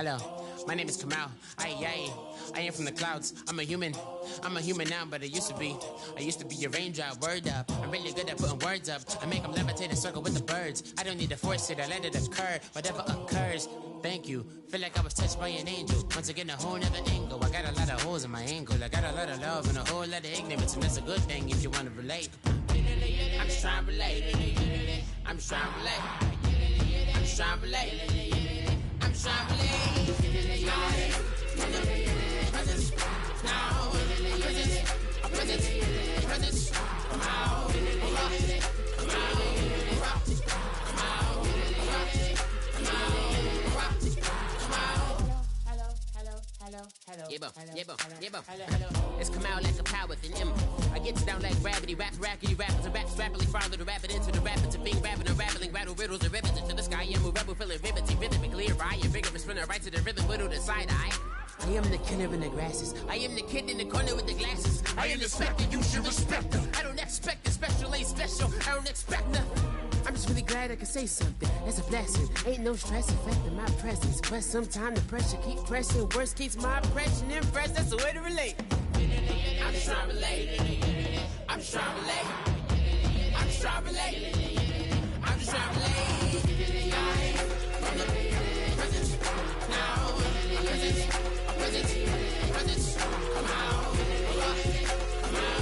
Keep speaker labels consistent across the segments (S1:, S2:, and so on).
S1: Hello, my name is Kamal. I am from the clouds. I'm a human now, but I used to be a raindrop. Word up, I'm really good at putting words up. I make them levitate and circle with the birds. I don't need to force it, I let it occur. Whatever occurs, thank you. Feel like I was touched by an angel. Once again, a whole nother angle. I got a lot of holes in my ankle. I got a lot of love and a whole lot of ignorance, and that's a good thing if you want to relate. I'm just trying to relate. I'm just trying to relate. I'm just trying to relate. I'm just trying to relate. Presence, now, presence, come out, It's come out like a power within him. I get down like gravity, rackety rappers and raps rapidly follow the rapid into the rapids of being rapping and rattling, rattle riddles and rivets into the sky. I'm a rebel, feeling rhythmically right, and vigorous, spinner right to the rhythm, widow to side eye. I am the killer in the grasses. I am the kid in the corner with the glasses. I am the specter, you should respect them. I don't expect the special, ain't special. I don't expect nothing. I'm just really glad I can say something. That's a blessing. Ain't no stress affecting my presence. But sometimes the pressure keep pressing. Worst keeps my impression impressed. That's the way to relate. I'm just trying to relate. I'm just trying to relate. I'm just trying to relate. I'm just trying to relate. Presence, now, presence, come out, come out.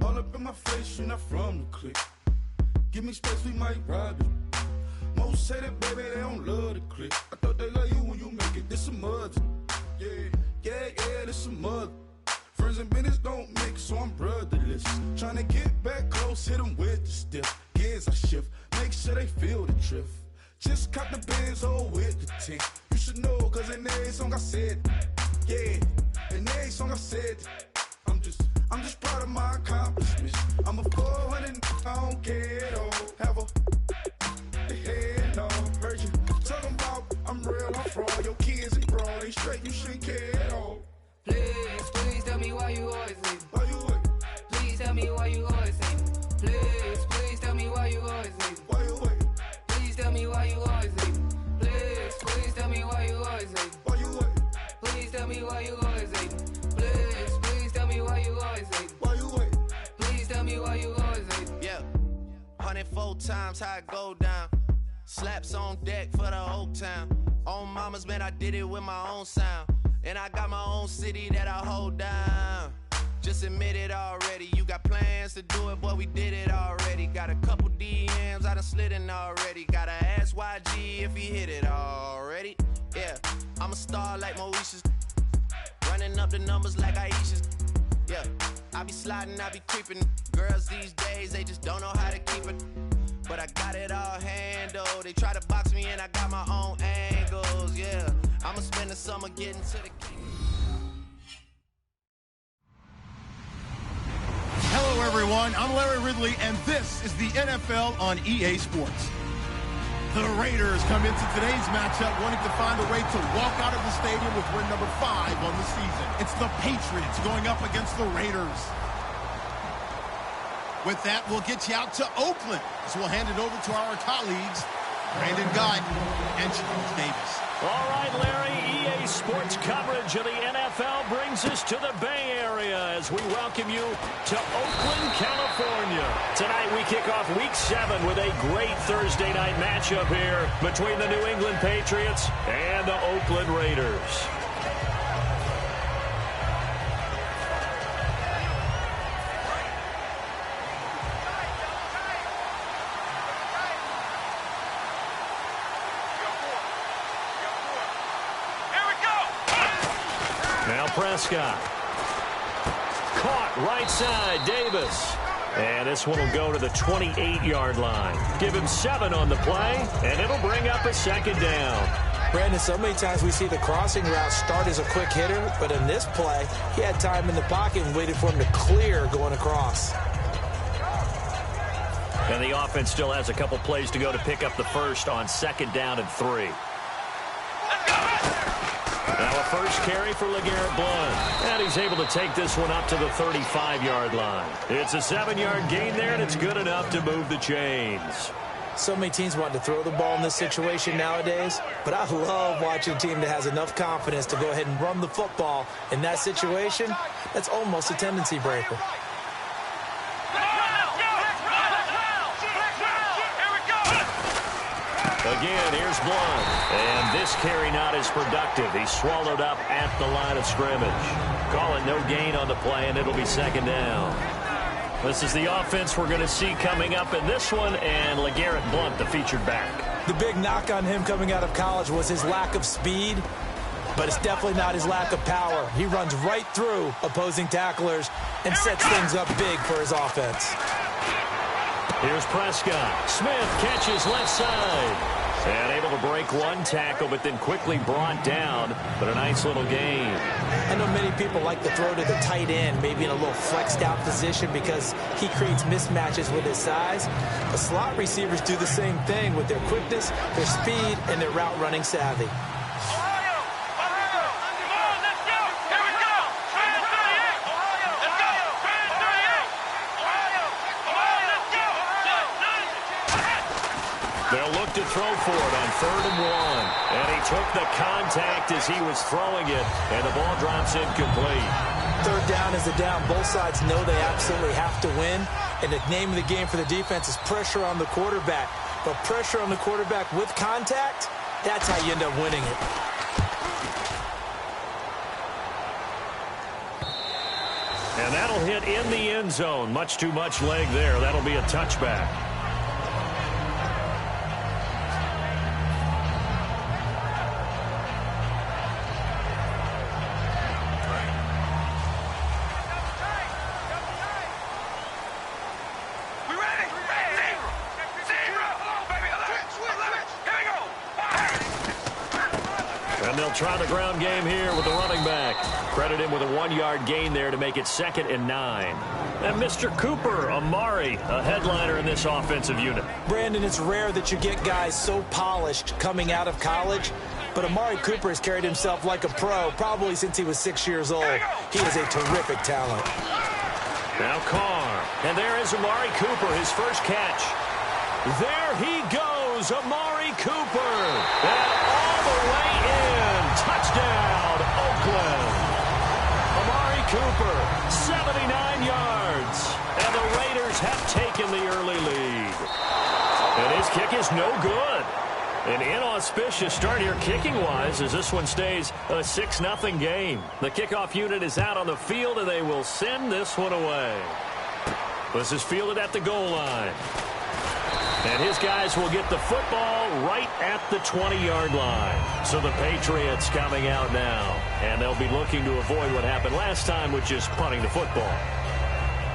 S2: All up in my face, you're not from the clique. Give me space, we might ride it. Most say that, baby, they don't love the clique. I thought they love you when you make it. This a mud. Yeah, this some mud. Friends and business don't mix, so I'm brotherless. Trying to get back close, hit them with the stiff. Gears I shift, make sure they feel the drift. Just cop the Benz, oh, with the tint. You should know, cause in every song I said, yeah, in every song I said, I'm just proud of my accomplishments. I'm a 400, I don't care at all. Have a head on, heard you talking about I'm real, I'm fraud. Your kids and broad, they straight, you shouldn't care at all.
S3: Please tell me why you always leave.
S2: Why you wait?
S3: Please tell me why you always leave. Please tell me why you always leave.
S2: Why you wait?
S3: Please tell me why you always leave. Please tell me why you always leave.
S2: Why you wait?
S3: Please tell me why you always leave. Please tell me why you always leave.
S2: Why you wait?
S3: Please tell me why you always leave.
S4: Yeah, 104 times how it go down. Slaps on deck for the whole town. On mamas, man, I did it with my own sound. And I got my own city that I hold down. Just admit it already. You got plans to do it, boy, we did it already. Got a couple DMs, I done slid in already. Gotta ask YG if he hit it already. Yeah, I'm a star like Moesha's. Running up the numbers like Aisha's. Yeah, I be sliding, I be creeping. Girls these days, they just don't know how to keep it. But I got it all handled. They try to box me in, I got my own angles. Yeah, I'ma spend the summer getting to the king.
S5: Hello, everyone. I'm Larry Ridley, and this is the NFL on EA Sports. The Raiders come into today's matchup wanting to find a way to walk out of the stadium with win number 5 on the season. It's the Patriots going up against the Raiders. With that, we'll get you out to Oakland, as we'll hand it over to our colleagues, Brandon Gott and James Davis.
S6: All right, Larry, EA Sports coverage of the NFL brings us to the Bay Area as we welcome you to Oakland, California. Tonight we kick off Week 7 with a great Thursday night matchup here between the New England Patriots and the Oakland Raiders. Now Prescott. Caught right side, Davis. And this one will go to the 28-yard line. Give him 7 on the play, and it'll bring up a second down.
S7: Brandon, so many times we see the crossing route start as a quick hitter, but in this play, he had time in the pocket and waited for him to clear going across.
S6: And the offense still has a couple plays to go to pick up the first on 2nd down and 3. Now a first carry for LeGarrette Blount. And he's able to take this one up to the 35-yard line. It's a 7-yard gain there, and it's good enough to move the chains.
S7: So many teams want to throw the ball in this situation nowadays, but I love watching a team that has enough confidence to go ahead and run the football in that situation. That's almost a tendency breaker.
S6: Again, here's Blount. And this carry not as productive. He's swallowed up at the line of scrimmage. Call it no gain on the play, and it'll be second down. This is the offense we're going to see coming up in this one, and LeGarrette Blount, the featured back.
S7: The big knock on him coming out of college was his lack of speed, but it's definitely not his lack of power. He runs right through opposing tacklers and sets things up big for his offense.
S6: Here's Prescott. Smith catches left side. And able to break one tackle, but then quickly brought down. But a nice little gain.
S7: I know many people like to throw to the tight end, maybe in a little flexed out position because he creates mismatches with his size. But slot receivers do the same thing with their quickness, their speed, and their route running savvy.
S6: They'll look to throw for it on 3rd and 1. And he took the contact as he was throwing it, and the ball drops incomplete.
S7: 3rd down is a down. Both sides know they absolutely have to win. And the name of the game for the defense is pressure on the quarterback. But pressure on the quarterback with contact, that's how you end up winning it.
S6: And that'll hit in the end zone. Much too much leg there. That'll be a touchback. And they'll try the ground game here with the running back. Credit him with a 1-yard gain there to make it 2nd and 9. And Mr. Cooper, Amari, a headliner in this offensive unit.
S7: Brandon, it's rare that you get guys so polished coming out of college, but Amari Cooper has carried himself like a pro probably since he was 6 years old. He is a terrific talent.
S6: Now Carr. And there is Amari Cooper, his first catch. There he goes, Amari Cooper. And all the way in. Touchdown, Oakland. Amari Cooper, 79 yards. And the Raiders have taken the early lead. And his kick is no good. An inauspicious start here kicking-wise as this one stays a 6-0 game. The kickoff unit is out on the field, and they will send this one away. This is fielded at the goal line. And his guys will get the football right at the 20-yard line. So the Patriots coming out now. And they'll be looking to avoid what happened last time, which is punting the football.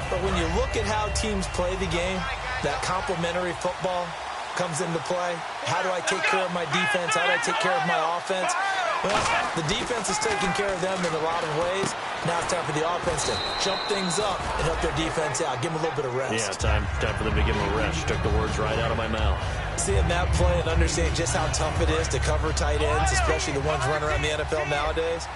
S7: But when you look at how teams play the game, that complementary football comes into play. How do I take care of my defense? How do I take care of my offense? Well, the defense is taking care of them in a lot of ways. Now it's time for the offense to jump things up and help their defense out. Give them a little bit of rest.
S6: Yeah, time for them to give them a rest. You took the words right out of my mouth.
S7: Seeing that play and understanding just how tough it is to cover tight ends, especially the ones running around the NFL nowadays,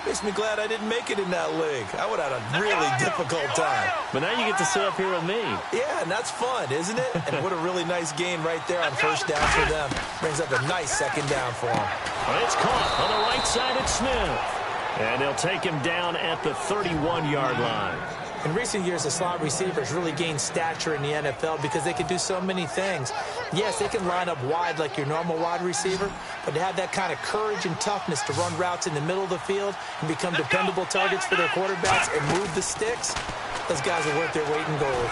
S7: makes me glad I didn't make it in that league. I would have had a really difficult time.
S6: But now you get to sit up here with me.
S7: Yeah, and that's fun, isn't it? And what a really nice gain right there on first down for them. Brings up a nice second down for them.
S6: Well, it's caught on the right side at Smith. And they'll take him down at the 31-yard line.
S7: In recent years, the slot receivers really gained stature in the NFL because they can do so many things. Yes, they can line up wide like your normal wide receiver, but to have that kind of courage and toughness to run routes in the middle of the field and become dependable targets for their quarterbacks and move the sticks, those guys are worth their weight in gold.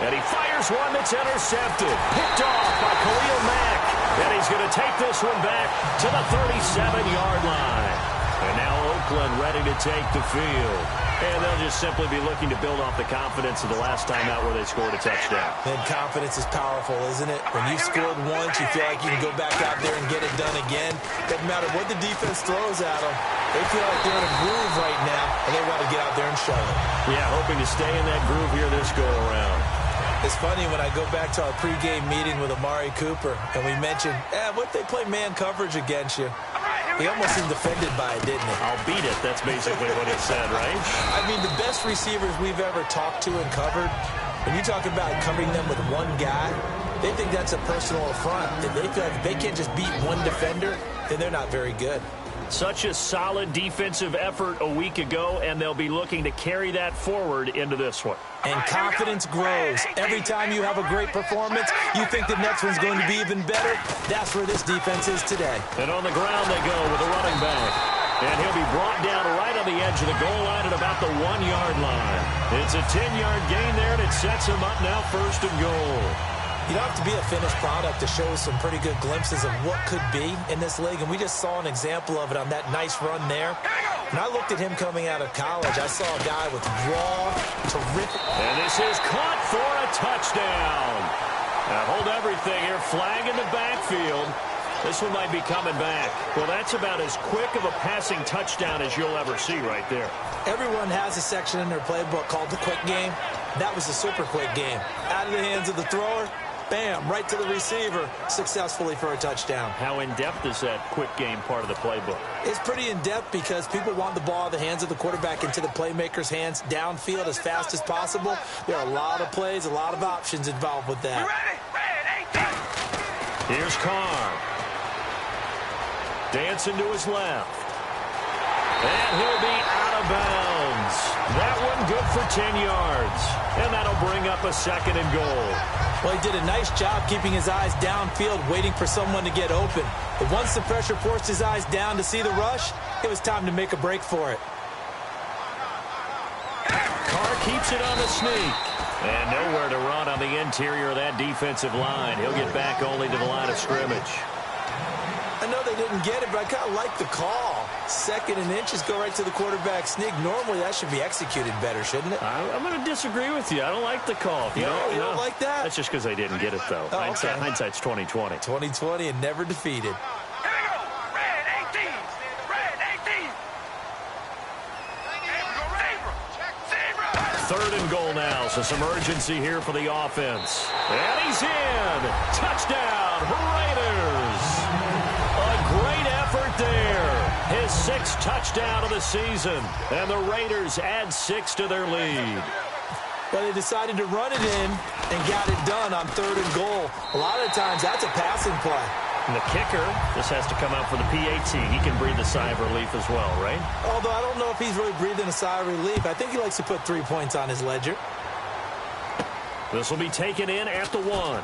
S6: And he fires one that's intercepted. Picked off by Khalil Mack. And he's going to take this one back to the 37-yard line. And now Oakland ready to take the field. And they'll just simply be looking to build off the confidence of the last time out where they scored a touchdown.
S7: And confidence is powerful, isn't it? When you've scored once, you feel like you can go back out there and get it done again. Doesn't matter what the defense throws at them. They feel like they're in a groove right now, and they want to get out there and show it.
S6: Yeah, hoping to stay in that groove here this go-around.
S7: It's funny when I go back to our pregame meeting with Amari Cooper, and we mentioned, what if they play man coverage against you? He almost seemed offended by it, didn't he?
S6: I'll beat it. That's basically what he said, right?
S7: I mean, the best receivers we've ever talked to and covered, when you talk about covering them with one guy, they think that's a personal affront. If they feel like they can't just beat one defender, then they're not very good.
S6: Such a solid defensive effort a week ago, and they'll be looking to carry that forward into this one.
S7: And confidence grows. Every time you have a great performance, you think the next one's going to be even better. That's where this defense is today.
S6: And on the ground they go with a running back. And he'll be brought down right on the edge of the goal line at about the 1-yard line. It's a 10-yard gain there, and it sets him up now 1st and goal.
S7: You don't have to be a finished product to show some pretty good glimpses of what could be in this league, and we just saw an example of it on that nice run there. When I looked at him coming out of college, I saw a guy with raw, terrific...
S6: And this is caught for a touchdown. Now hold everything here. Flag in the backfield. This one might be coming back. Well, that's about as quick of a passing touchdown as you'll ever see right there.
S7: Everyone has a section in their playbook called the quick game. That was the super quick game. Out of the hands of the thrower, bam, right to the receiver, successfully for a touchdown.
S6: How in-depth is that quick game part of the playbook?
S7: It's pretty in-depth because people want the ball in the hands of the quarterback into the playmaker's hands downfield as fast as possible. There are a lot of plays, a lot of options involved with that.
S6: Here's Carr. Dancing to his left. And he'll be out of bounds. That one good for 10 yards. And that'll bring up a 2nd and goal.
S7: Well, he did a nice job keeping his eyes downfield, waiting for someone to get open. But once the pressure forced his eyes down to see the rush, it was time to make a break for it.
S6: Carr keeps it on the sneak. And nowhere to run on the interior of that defensive line. He'll get back only to the line of scrimmage.
S7: I know they didn't get it, but I kind of like the call. 2nd and inches, go right to the quarterback sneak. Normally, that should be executed better, shouldn't it?
S6: I'm going to disagree with you. I don't like the call.
S7: You don't like that?
S6: That's just because they didn't get it, though.
S7: Oh, okay.
S6: Hindsight's 20/20.
S7: 20/20 and never defeated.
S6: Third and goal now, so some urgency here for the offense. And he's in. Touchdown, Raiders. A great effort there. His 6th touchdown of the season. And the Raiders add 6 to their lead.
S7: But they decided to run it in and got it done on 3rd and goal. A lot of times, that's a passing play.
S6: And the kicker, this has to come out for the PAT. He can breathe a sigh of relief as well, right?
S7: Although I don't know if he's really breathing a sigh of relief. I think he likes to put 3 points on his ledger.
S6: This will be taken in at the 1.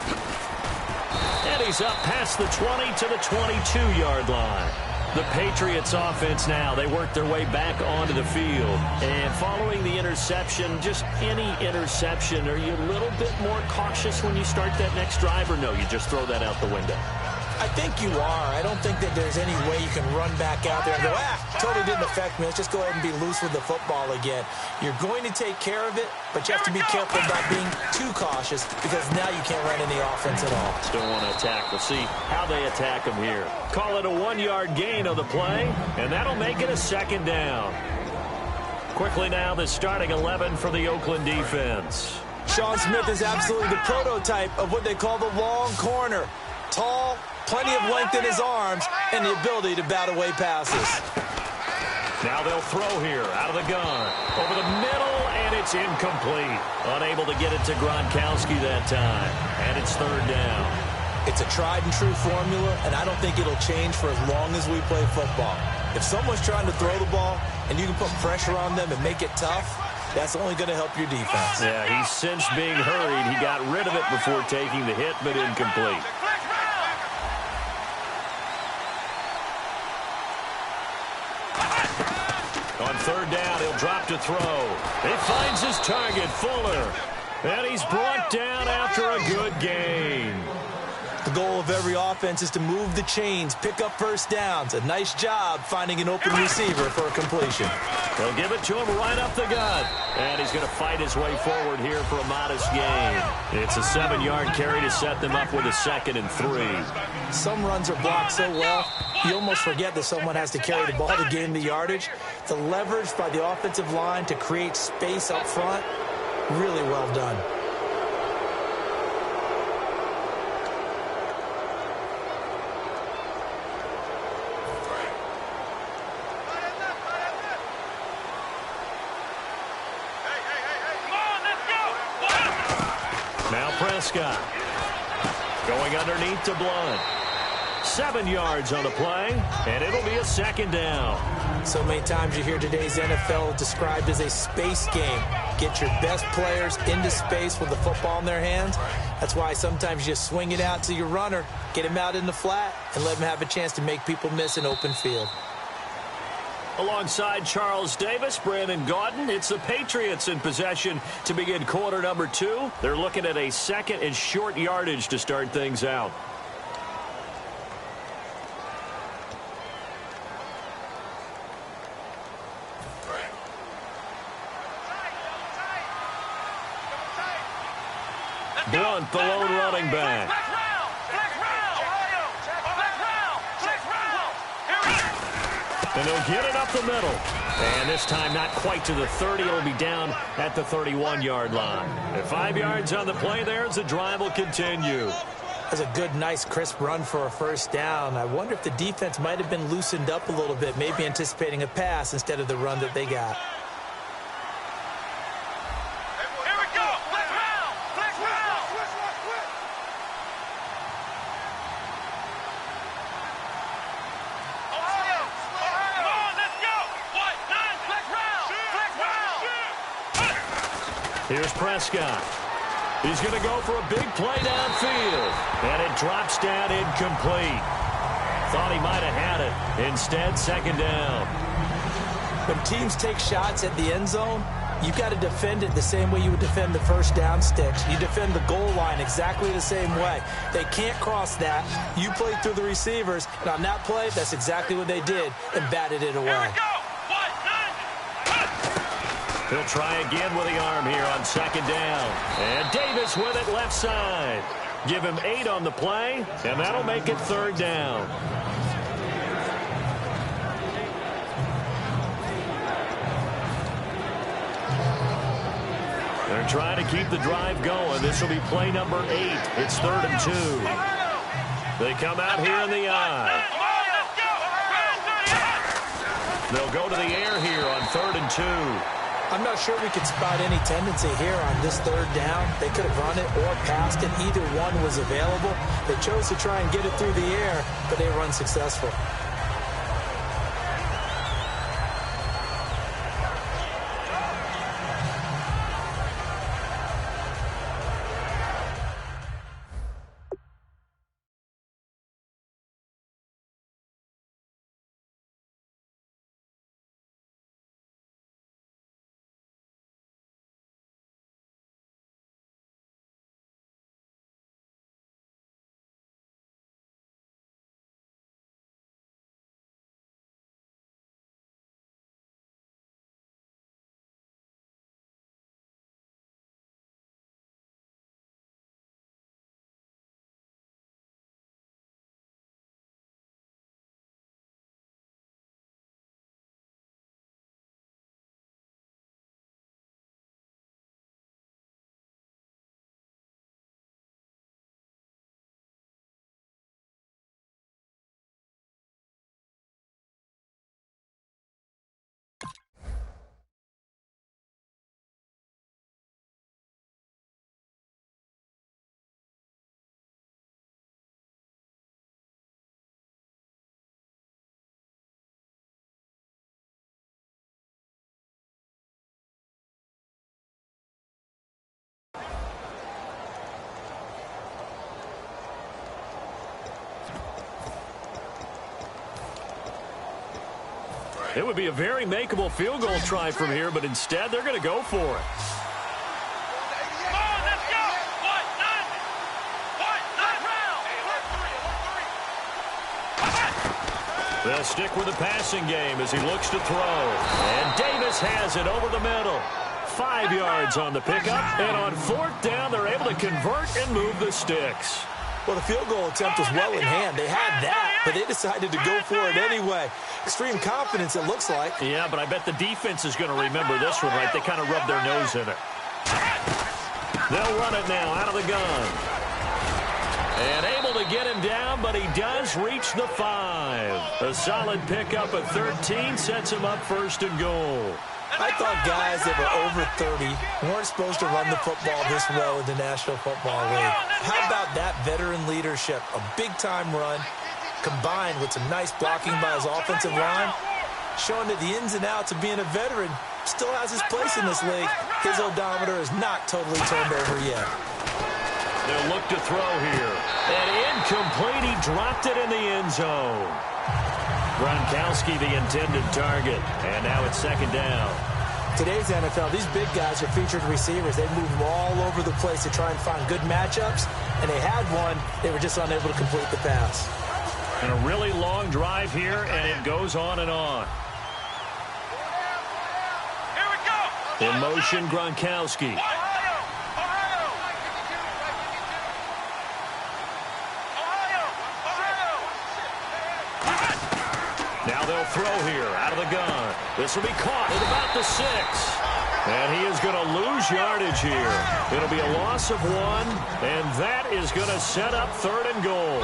S6: And he's up past the 20 to the 22-yard line. The Patriots offense now, they work their way back onto the field. And following the interception, just any interception, are you a little bit more cautious when you start that next drive, or no, you just throw that out the window?
S7: I think you are. I don't think that there's any way you can run back out there and go, totally didn't affect me. Let's just go ahead and be loose with the football again. You're going to take care of it, but you have to be careful about being too cautious because now you can't run any offense at all.
S6: Still want to attack. We'll see how they attack him here. Call it a 1-yard gain of the play, and that'll make it a 2nd down. Quickly now, the starting 11 for the Oakland defense.
S7: Sean Smith is absolutely the prototype of what they call the long corner. Tall, plenty of length in his arms, and the ability to bat away passes.
S6: Now they'll throw here, out of the gun. Over the middle, and it's incomplete. Unable to get it to Gronkowski that time. And it's 3rd down.
S7: It's a tried-and-true formula, and I don't think it'll change for as long as we play football. If someone's trying to throw the ball, and you can put pressure on them and make it tough, that's only going to help your defense.
S6: Yeah, he's since being hurried. He got rid of it before taking the hit, but incomplete. On 3rd down, he'll drop to throw. He finds his target, Fuller. And he's brought down after a good gain.
S7: The goal of every offense is to move the chains, pick up 1st downs. A nice job finding an open receiver for a completion.
S6: They'll give it to him right up the gut. And he's going to fight his way forward here for a modest gain. It's a 7-yard carry to set them up with a 2nd and 3.
S7: Some runs are blocked so well, you almost forget that someone has to carry the ball to gain the yardage. The leverage by the offensive line to create space up front, really well done.
S6: Prescott. Going underneath to Blunt. 7 yards on the play, and it'll be a second down.
S7: So many times you hear today's NFL described as a space game. Get your best players into space with the football in their hands. That's why sometimes you just swing it out to your runner, get him out in the flat, and let him have a chance to make people miss an open field.
S6: Alongside Charles Davis, Brandon Gaudin, it's the Patriots in possession to begin quarter number 2. They're looking at a second and short yardage to start things out. Blunt, the lone running back. And they'll get it up the middle. And this time not quite to the 30. It'll be down at the 31-yard line. And 5 yards on the play there as the drive will continue.
S7: That's a good, nice, crisp run for a first down. I wonder if the defense might have been loosened up a little bit, maybe anticipating a pass instead of the run that they got.
S6: Here's Prescott. He's going to go for a big play downfield. And it drops down incomplete. Thought he might have had it. Instead, second down.
S7: When teams take shots at the end zone, you've got to defend it the same way you would defend the first down sticks. You defend the goal line exactly the same way. They can't cross that. You play through the receivers. And on that play, that's exactly what they did and batted it away.
S6: He'll try again with the arm here on second down. And Davis with it left side. Give him 8 on the play, and that'll make it third down. They're trying to keep the drive going. This will be play number 8. It's 3rd and 2. They come out here in the I. They'll go to the air here on 3rd and 2.
S7: I'm not sure we could spot any tendency here on this third down. They could have run it or passed it. Either one was available. They chose to try and get it through the air, but they were unsuccessful.
S6: It would be a very makeable field goal try from here, but instead they're going to go for it. They'll stick with the passing game as he looks to throw. And Davis has it over the middle. 5 yards on the pickup. And on 4th down, they're able to convert and move the sticks.
S7: Well, the field goal attempt was well in hand. They had that, but they decided to go for it anyway. Extreme confidence, it looks like.
S6: Yeah, but I bet the defense is going to remember this one, right? They kind of rubbed their nose in it. They'll run it now out of the gun. And able to get him down, but he does reach the 5. A solid pickup at 13 sets him up 1st and goal.
S7: I thought guys that were over 30 weren't supposed to run the football this well in the National Football League. How about that veteran leadership? A big-time run combined with some nice blocking by his offensive line, showing that the ins and outs of being a veteran still has his place in this league. His odometer is not totally turned over yet.
S6: They'll look to throw here. And incomplete. He dropped it in the end zone. Gronkowski, the intended target. And now it's second down.
S7: Today's NFL, these big guys are featured receivers. They move them all over the place to try and find good matchups. And they had one. They were just unable to complete the pass.
S6: And a really long drive here, and it goes on and on.
S8: Here we go.
S6: In motion, Gronkowski. Now they'll throw here out of the gun. This will be caught at about the 6. And he is going to lose yardage here. It'll be a loss of 1, and that is going to set up 3rd and goal.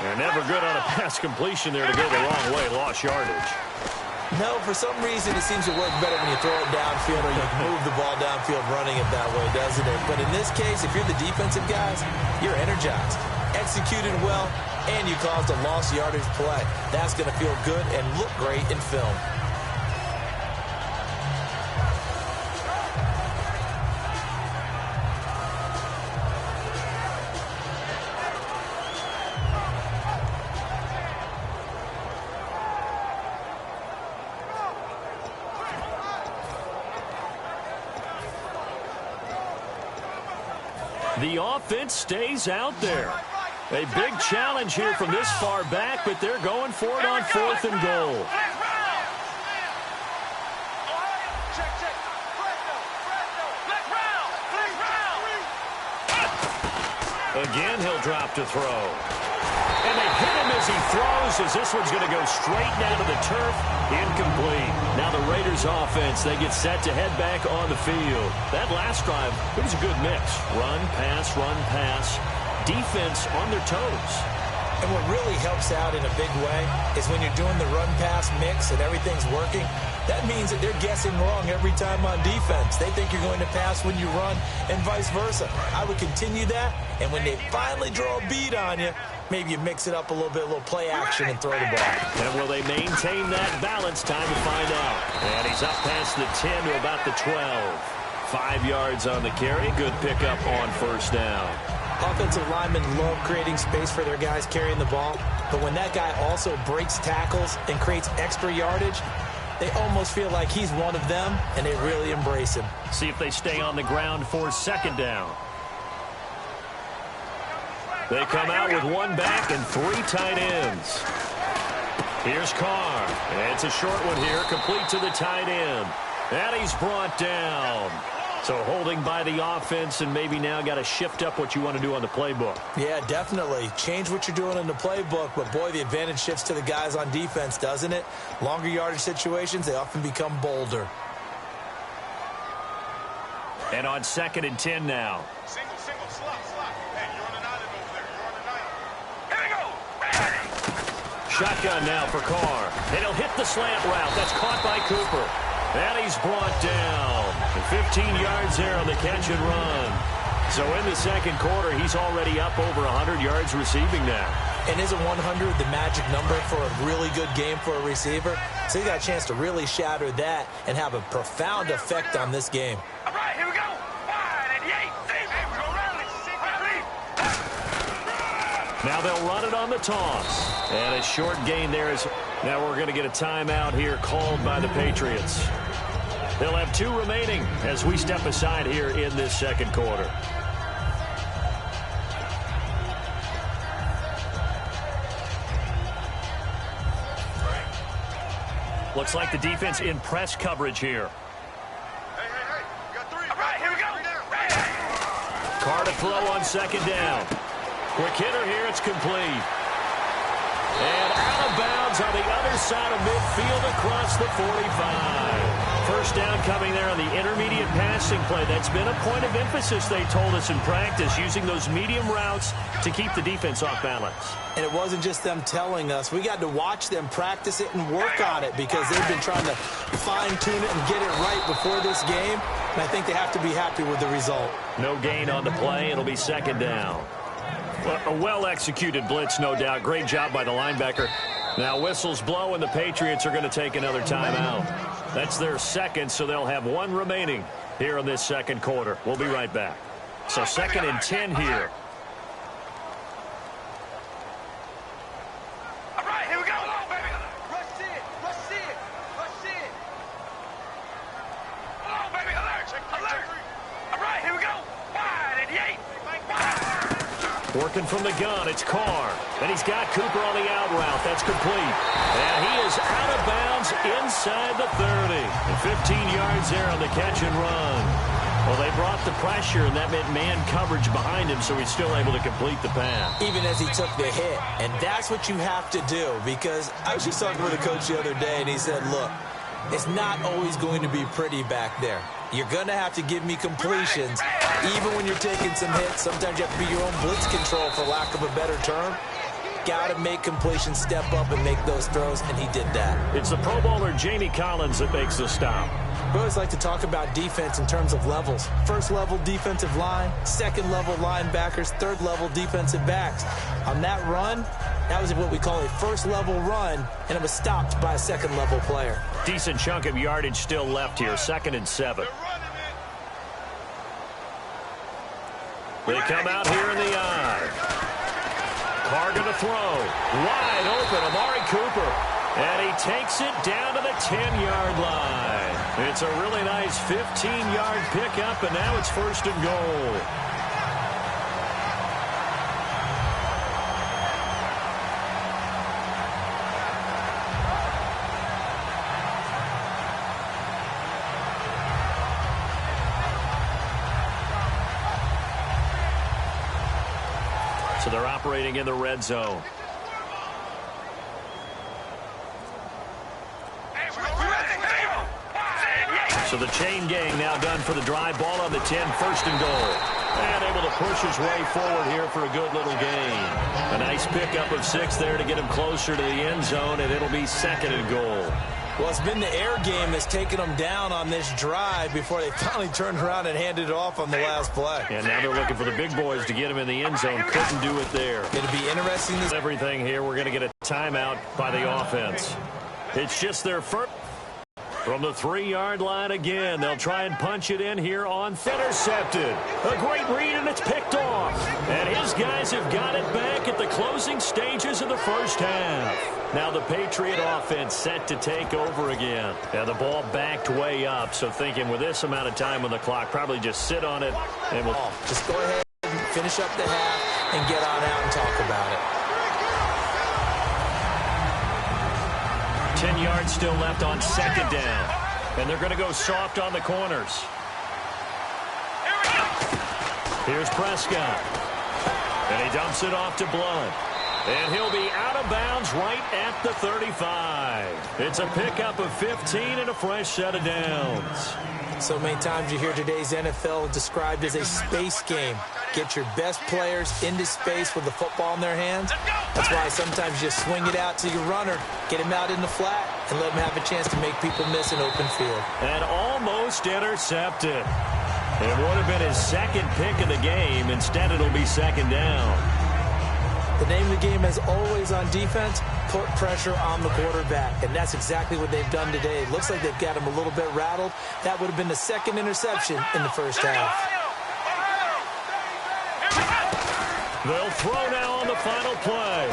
S6: They're never good on a pass completion there to go the wrong way. Lost yardage.
S7: No, for some reason it seems to work better when you throw it downfield or you move the ball downfield running it that way, doesn't it? But in this case, if you're the defensive guys, you're energized, executed well, and you caused a lost yardage play. That's going to feel good and look great in film.
S6: The offense stays out there. A big challenge here from this far back, but they're going for it on 4th and goal. Again, he'll drop to throw. And they hit him as he throws, as this one's going to go straight down to the turf. Incomplete. Now the Raiders offense, they get set to head back on the field. That last drive, it was a good mix. Run, pass, defense on their toes.
S7: And what really helps out in a big way is when you're doing the run-pass mix and everything's working, that means that they're guessing wrong every time on defense. They think you're going to pass when you run and vice versa. I would continue that, and when they finally draw a bead on you, maybe you mix it up a little bit, a little play action, and throw the ball.
S6: And will they maintain that balance? Time to find out. And he's up past the 10 to about the 12. 5 yards on the carry. Good pickup on 1st down.
S7: Offensive linemen love creating space for their guys carrying the ball, but when that guy also breaks tackles and creates extra yardage, they almost feel like he's one of them, and they really embrace him.
S6: See if they stay on the ground for 2nd down. They come out with 1 back and 3 tight ends. Here's Carr. And it's a short one here, complete to the tight end. And he's brought down. So holding by the offense, and maybe now got to shift up what you want to do on the playbook.
S7: Yeah, definitely. Change what you're doing in the playbook, but boy, the advantage shifts to the guys on defense, doesn't it? Longer yardage situations, they often become bolder.
S6: And on 2nd and 10 now.
S8: Single, slot. Hey, you're on an island over there. Here we go.
S6: Shotgun now for Carr. And he'll hit the slant route. That's caught by Cooper. And he's brought down. 15 yards there on the catch and run. So in the 2nd quarter, he's already up over 100 yards receiving now.
S7: And isn't 100 the magic number for a really good game for a receiver? So he got a chance to really shatter that and have a profound effect on this game.
S8: All right, here we go. 588.
S6: Now they'll run it on the toss. And a short gain there is... Now we're going to get a timeout here called by the Patriots. They'll have 2 remaining as we step aside here in this 2nd quarter. Looks like the defense in press coverage here.
S8: Hey. You got 3. All right, here we go.
S6: Carr to throw on 2nd down. Quick hitter here. It's complete. And out of bounds. bounds on the other side of midfield across the 45. First down coming there on the intermediate passing play. That's been a point of emphasis, they told us in practice, using those medium routes to keep the defense off balance.
S7: And it wasn't just them telling us. We got to watch them practice it and work on it because they've been trying to fine-tune it and get it right before this game. And I think they have to be happy with the result.
S6: No gain on the play. It'll be second down. Well, a well-executed blitz, no doubt. Great job by the linebacker. Now whistles blow, and the Patriots are going to take another timeout. That's their second, so they'll have one remaining here in this second quarter. We'll be right back. So 2nd and 10 here.
S8: All right, here we go. Come on, baby. Rush it. Come on, baby. Alert. All right, here we go. Wide and yay.
S6: Working from the gun, it's Carr. And he's got Cooper on the out route. That's complete. And he is out of bounds inside the 30. And 15 yards there on the catch and run. Well, they brought the pressure, and that meant man coverage behind him, so he's still able to complete the pass.
S7: Even as he took the hit. And that's what you have to do, because I was just talking with a coach the other day, and he said, look, it's not always going to be pretty back there. You're going to have to give me completions. Even when you're taking some hits, sometimes you have to be your own blitz control, for lack of a better term. Got to make completions, step up and make those throws, and he did that.
S6: It's the Pro Bowler Jamie Collins that makes the stop.
S7: We always like to talk about defense in terms of levels. First level defensive line, second level linebackers, third level defensive backs. On that run, that was what we call a first level run, and it was stopped by a second level player.
S6: Decent chunk of yardage still left here. 2nd and 7. They come out here in the eye. Carr going to throw. Wide open, Amari Cooper. And he takes it down to the 10-yard line. It's a really nice 15-yard pickup, and now it's 1st and goal. So they're operating in the red zone. So the chain gang now done for the drive. Ball on the 10, 1st and goal. And able to push his way forward here for a good little gain. A nice pickup of 6 there to get him closer to the end zone, and it'll be 2nd and goal.
S7: Well, it's been the air game that's taken them down on this drive before they finally turned around and handed it off on the last play.
S6: And now they're looking for the big boys to get him in the end zone. Couldn't do it there.
S7: It'll be interesting.
S6: Everything here, we're going to get a timeout by the offense. It's just their first. From the 3-yard line again, they'll try and punch it in here on intercepted. A great read, and it's picked off. And his guys have got it back at the closing stages of the first half. Now the Patriot offense set to take over again. Now the ball backed way up, so thinking with this amount of time on the clock, probably just sit on it. And we'll
S7: just go ahead and finish up the half and get on out and talk about it.
S6: 10 yards still left on 2nd down. And they're going to go soft on the corners. Here's Prescott. And he dumps it off to Blunt. And he'll be out of bounds right at the 35. It's a pickup of 15 and a fresh set of downs.
S7: So many times you hear today's NFL described as a space game. Get your best players into space with the football in their hands. That's why sometimes you swing it out to your runner, get him out in the flat, and let him have a chance to make people miss an open field.
S6: And almost intercepted. It would have been his 2nd pick of the game. Instead, it'll be 2nd down.
S7: The name of the game is always on defense, put pressure on the quarterback. And that's exactly what they've done today. It looks like they've got him a little bit rattled. That would have been the 2nd interception in the first half.
S6: They'll throw now on the final play.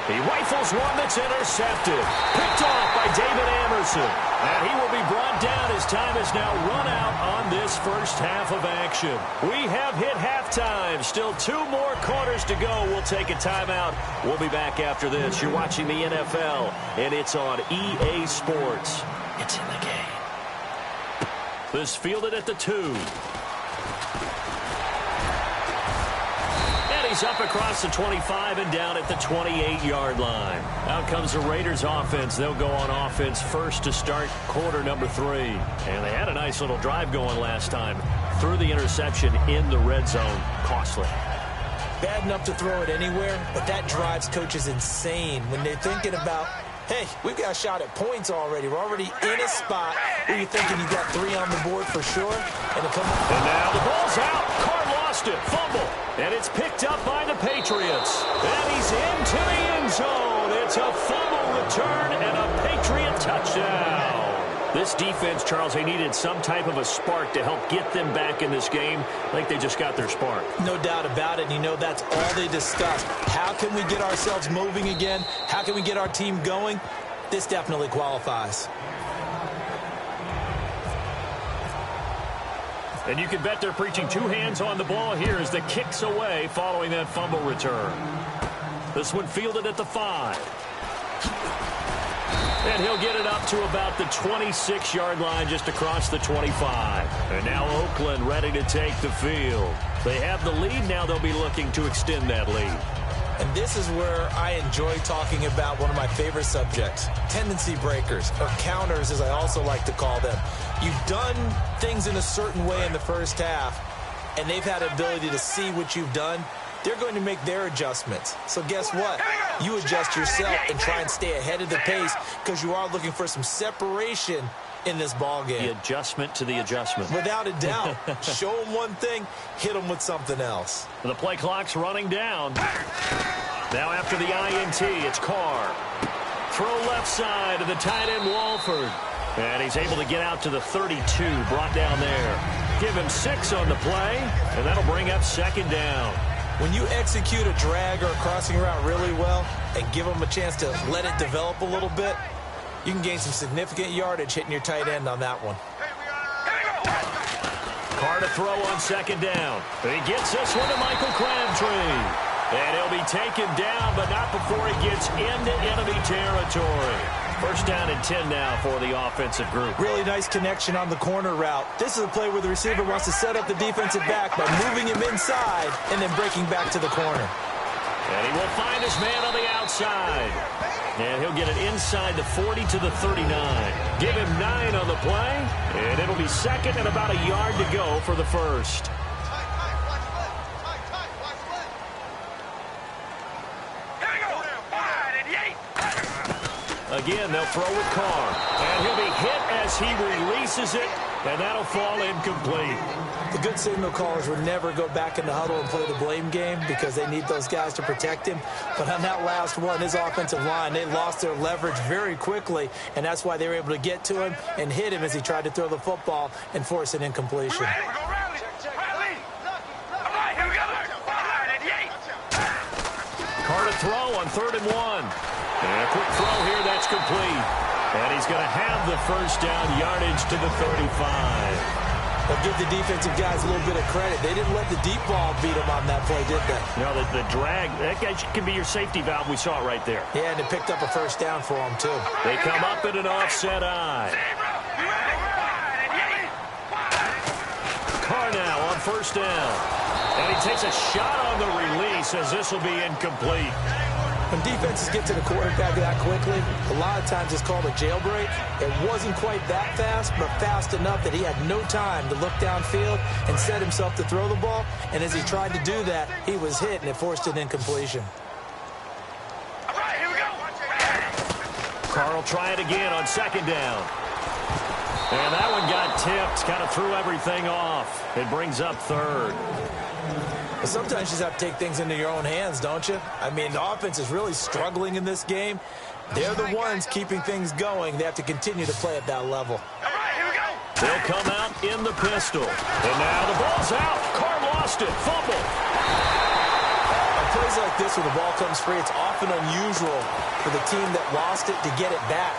S6: He rifles one that's intercepted. Picked off by David Amerson. And he will be brought down as time is now run out on this first half of action. We have hit halftime. Still 2 more quarters to go. We'll take a timeout. We'll be back after this. You're watching the NFL, and it's on EA Sports. It's in the game. This fielded at the 2. He's is up across the 25 and down at the 28-yard line. Out comes the Raiders offense. They'll go on offense first to start quarter number 3. And they had a nice little drive going last time. Threw the interception in the red zone. Costly.
S7: Bad enough to throw it anywhere, but that drives coaches insane when they're thinking about, hey, we've got a shot at points already. We're already in a spot where you're thinking you got 3 on the board for sure. And
S6: now the ball's out. Carr lost it. Fumble. And it's picked up by the Patriots. And he's into the end zone. It's a fumble return and a Patriot touchdown. This defense, Charles, they needed some type of a spark to help get them back in this game. I think they just got their spark.
S7: No doubt about it. And you know that's all they discussed. How can we get ourselves moving again? How can we get our team going? This definitely qualifies.
S6: And you can bet they're preaching 2 hands on the ball here as the kick's away following that fumble return. This one fielded at the 5. And he'll get it up to about the 26-yard line just across the 25. And now Oakland ready to take the field. They have the lead. Now they'll be looking to extend that lead.
S7: And this is where I enjoy talking about one of my favorite subjects, tendency breakers, or counters as I also like to call them. You've done things in a certain way in the first half, and they've had the ability to see what you've done. They're going to make their adjustments. So guess what? You adjust yourself and try and stay ahead of the pace because you are looking for some separation in this ball game.
S6: The adjustment to the adjustment.
S7: Without a doubt. Show them one thing, hit them with something else.
S6: The play clock's running down. Now after the INT, it's Carr. Throw left side to the tight end Walford. And he's able to get out to the 32, brought down there. Give him 6 on the play, and that'll bring up 2nd down.
S7: When you execute a drag or a crossing route really well and give them a chance to let it develop a little bit, you can gain some significant yardage hitting your tight end on that one.
S6: Carr to throw on 2nd down. He gets this one to Michael Crabtree. And he'll be taken down, but not before he gets into enemy territory. 1st down and 10 now for the offensive group.
S7: Really nice connection on the corner route. This is a play where the receiver wants to set up the defensive back by moving him inside and then breaking back to the corner.
S6: And he will find his man on the outside. And he'll get it inside the 40 to the 39. Give him 9 on the play, and it'll be 2nd and about a yard to go for the 1st. Again, they'll throw with Carr. And he'll be hit as he releases it, and that'll fall incomplete.
S7: The good signal callers would never go back in the huddle and play the blame game because they need those guys to protect him. But on that last one, his offensive line, they lost their leverage very quickly, and that's why they were able to get to him and hit him as he tried to throw the football and force an incompletion.
S6: Carr to throw on 3rd and 1. And a quick throw here, that's complete. And he's going to have the 1st down, yardage to the 35.
S7: But give the defensive guys a little bit of credit. They didn't let the deep ball beat them on that play, did they?
S6: No, the drag, that guy can be your safety valve. We saw it right there.
S7: Yeah, and it picked up a 1st down for him, too.
S6: They come up in an offset eye. Carr now on 1st down. And he takes a shot on the release as this will be incomplete.
S7: When defenses get to the quarterback that quickly, a lot of times it's called a jailbreak. It wasn't quite that fast, but fast enough that he had no time to look downfield and set himself to throw the ball. And as he tried to do that, he was hit, and it forced an incompletion.
S6: Carr will try it again on 2nd down. And that one got tipped, kind of threw everything off. It brings up 3rd.
S7: But sometimes you just have to take things into your own hands, don't you? I mean, the offense is really struggling in this game. They're the ones keeping things going. They have to continue to play at that level.
S6: They'll come out in the pistol. And now the ball's out. Carr lost it. Fumble.
S7: On plays like this where the ball comes free, it's often unusual for the team that lost it to get it back.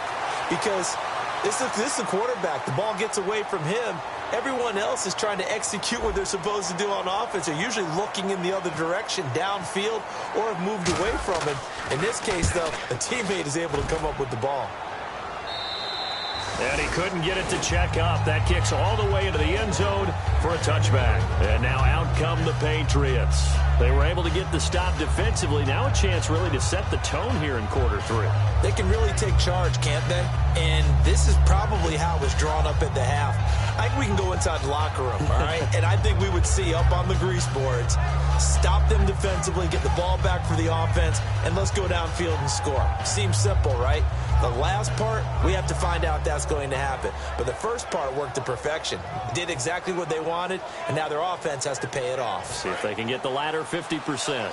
S7: Because this is the quarterback. The ball gets away from him. Everyone else is trying to execute what they're supposed to do on offense. They're usually looking in the other direction, downfield, or have moved away from him. In this case, though, a teammate is able to come up with the ball.
S6: And he couldn't get it to check up. That kicks all the way into the end zone for a touchback. And now out come the Patriots. They were able to get the stop defensively. Now a chance really to set the tone here in quarter 3.
S7: They can really take charge, can't they? And this is probably how it was drawn up at the half. I think we can go inside the locker room, all right? And I think we would see up on the grease boards, stop them defensively, get the ball back for the offense, and let's go downfield and score. Seems simple, right? The last part, we have to find out if that's going to happen. But the first part worked to perfection. Did exactly what they wanted, and now their offense has to pay it off.
S6: See if they can get the latter 50%.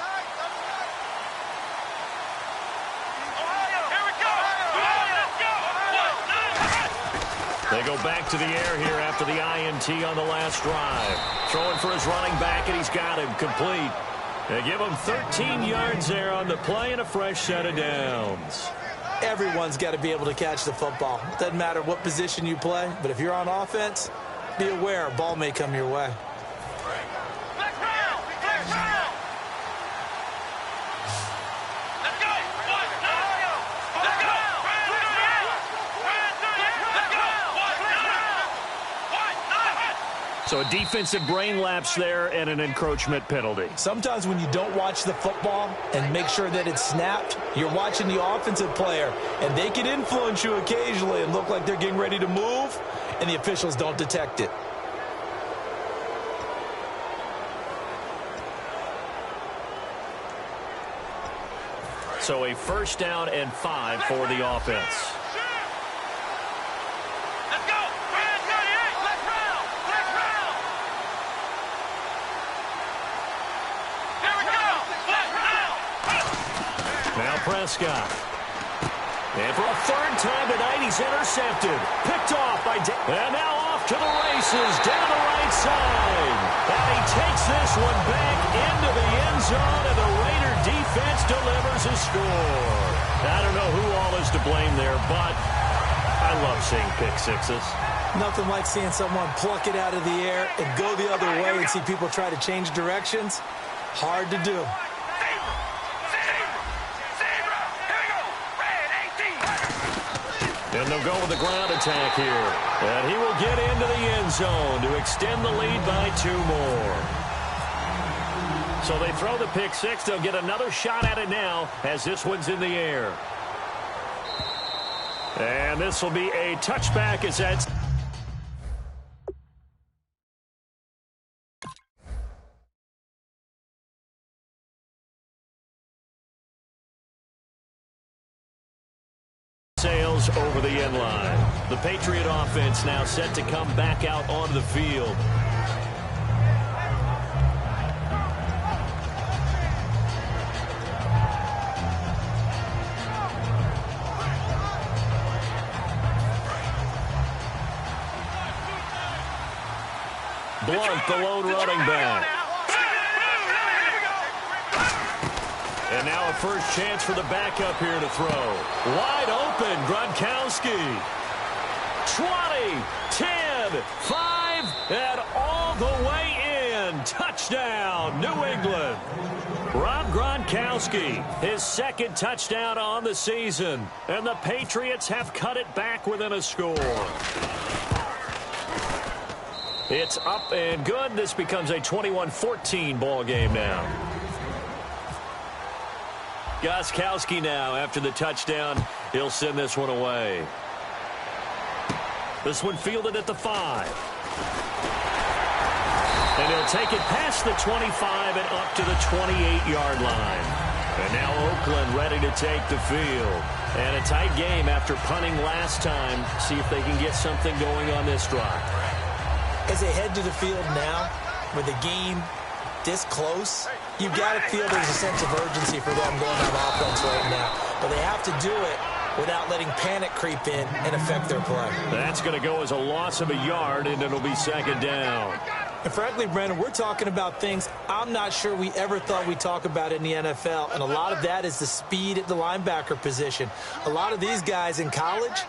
S6: They go back to the air here after the INT on the last drive. Throwing for his running back, and he's got him complete. They give him 13 yards there on the play and a fresh set of downs.
S7: Everyone's got to be able to catch the football. Doesn't matter what position you play, but if you're on offense, be aware a ball may come your way.
S6: So a defensive brain lapse there and an encroachment penalty.
S7: Sometimes when you don't watch the football and make sure that it's snapped, you're watching the offensive player, and they can influence you occasionally and look like they're getting ready to move, and the officials don't detect it.
S6: So a first down and 5 for the offense. Prescott. And for a third time tonight, he's intercepted. Picked off by and now off to the races down the right side. And he takes this one back into the end zone, and the Raider defense delivers a score. I don't know who all is to blame there, but I love seeing pick sixes.
S7: Nothing like seeing someone pluck it out of the air and go the other way and see people try to change directions. Hard to do.
S6: And they'll go with the ground attack here. And he will get into the end zone to extend the lead by 2 more. So they throw the pick six. They'll get another shot at it now as this one's in the air. And this will be a touchback as that's... sails over the end line. The Patriot offense now set to come back out onto the field. Blunt, the lone running back. And now a first chance for the backup here to throw. Wide open, Gronkowski. 20, 10, 5, and all the way in. Touchdown, New England. Rob Gronkowski, his second touchdown on the season. And the Patriots have cut it back within a score. It's up and good. This becomes a 21-14 ball game now. Gronkowski now, after the touchdown, he'll send this one away. This one fielded at the 5. And he'll take it past the 25 and up to the 28-yard line. And now Oakland ready to take the field. And a tight game after punting last time. See if they can get something going on this drive.
S7: As they head to the field now, with the game this close, you've got to feel there's a sense of urgency for them going on offense right now. But they have to do it without letting panic creep in and affect their play.
S6: That's going to go as a loss of a yard, and it'll be second down.
S7: And frankly, Brandon, we're talking about things I'm not sure we ever thought we'd talk about in the NFL, and a lot of that is the speed at the linebacker position. A lot of these guys in college,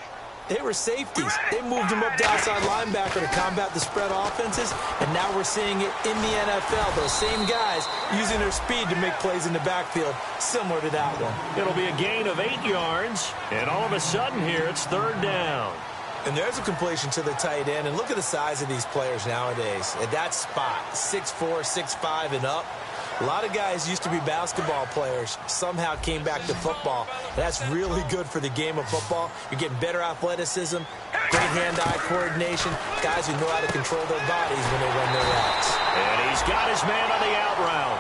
S7: they were safeties. They moved them up to outside linebacker to combat the spread offenses, and now we're seeing it in the NFL. Those same guys using their speed to make plays in the backfield, similar to that one.
S6: It'll be a gain of 8 yards, and all of a sudden here it's third down.
S7: And there's a completion to the tight end. And look at the size of these players nowadays. At that spot, 6'4", 6'5", and up. A lot of guys used to be basketball players, somehow came back to football. And that's really good for the game of football. You're getting better athleticism, great hand-eye coordination, guys who know how to control their bodies when they run their routes.
S6: And he's got his man on the out route.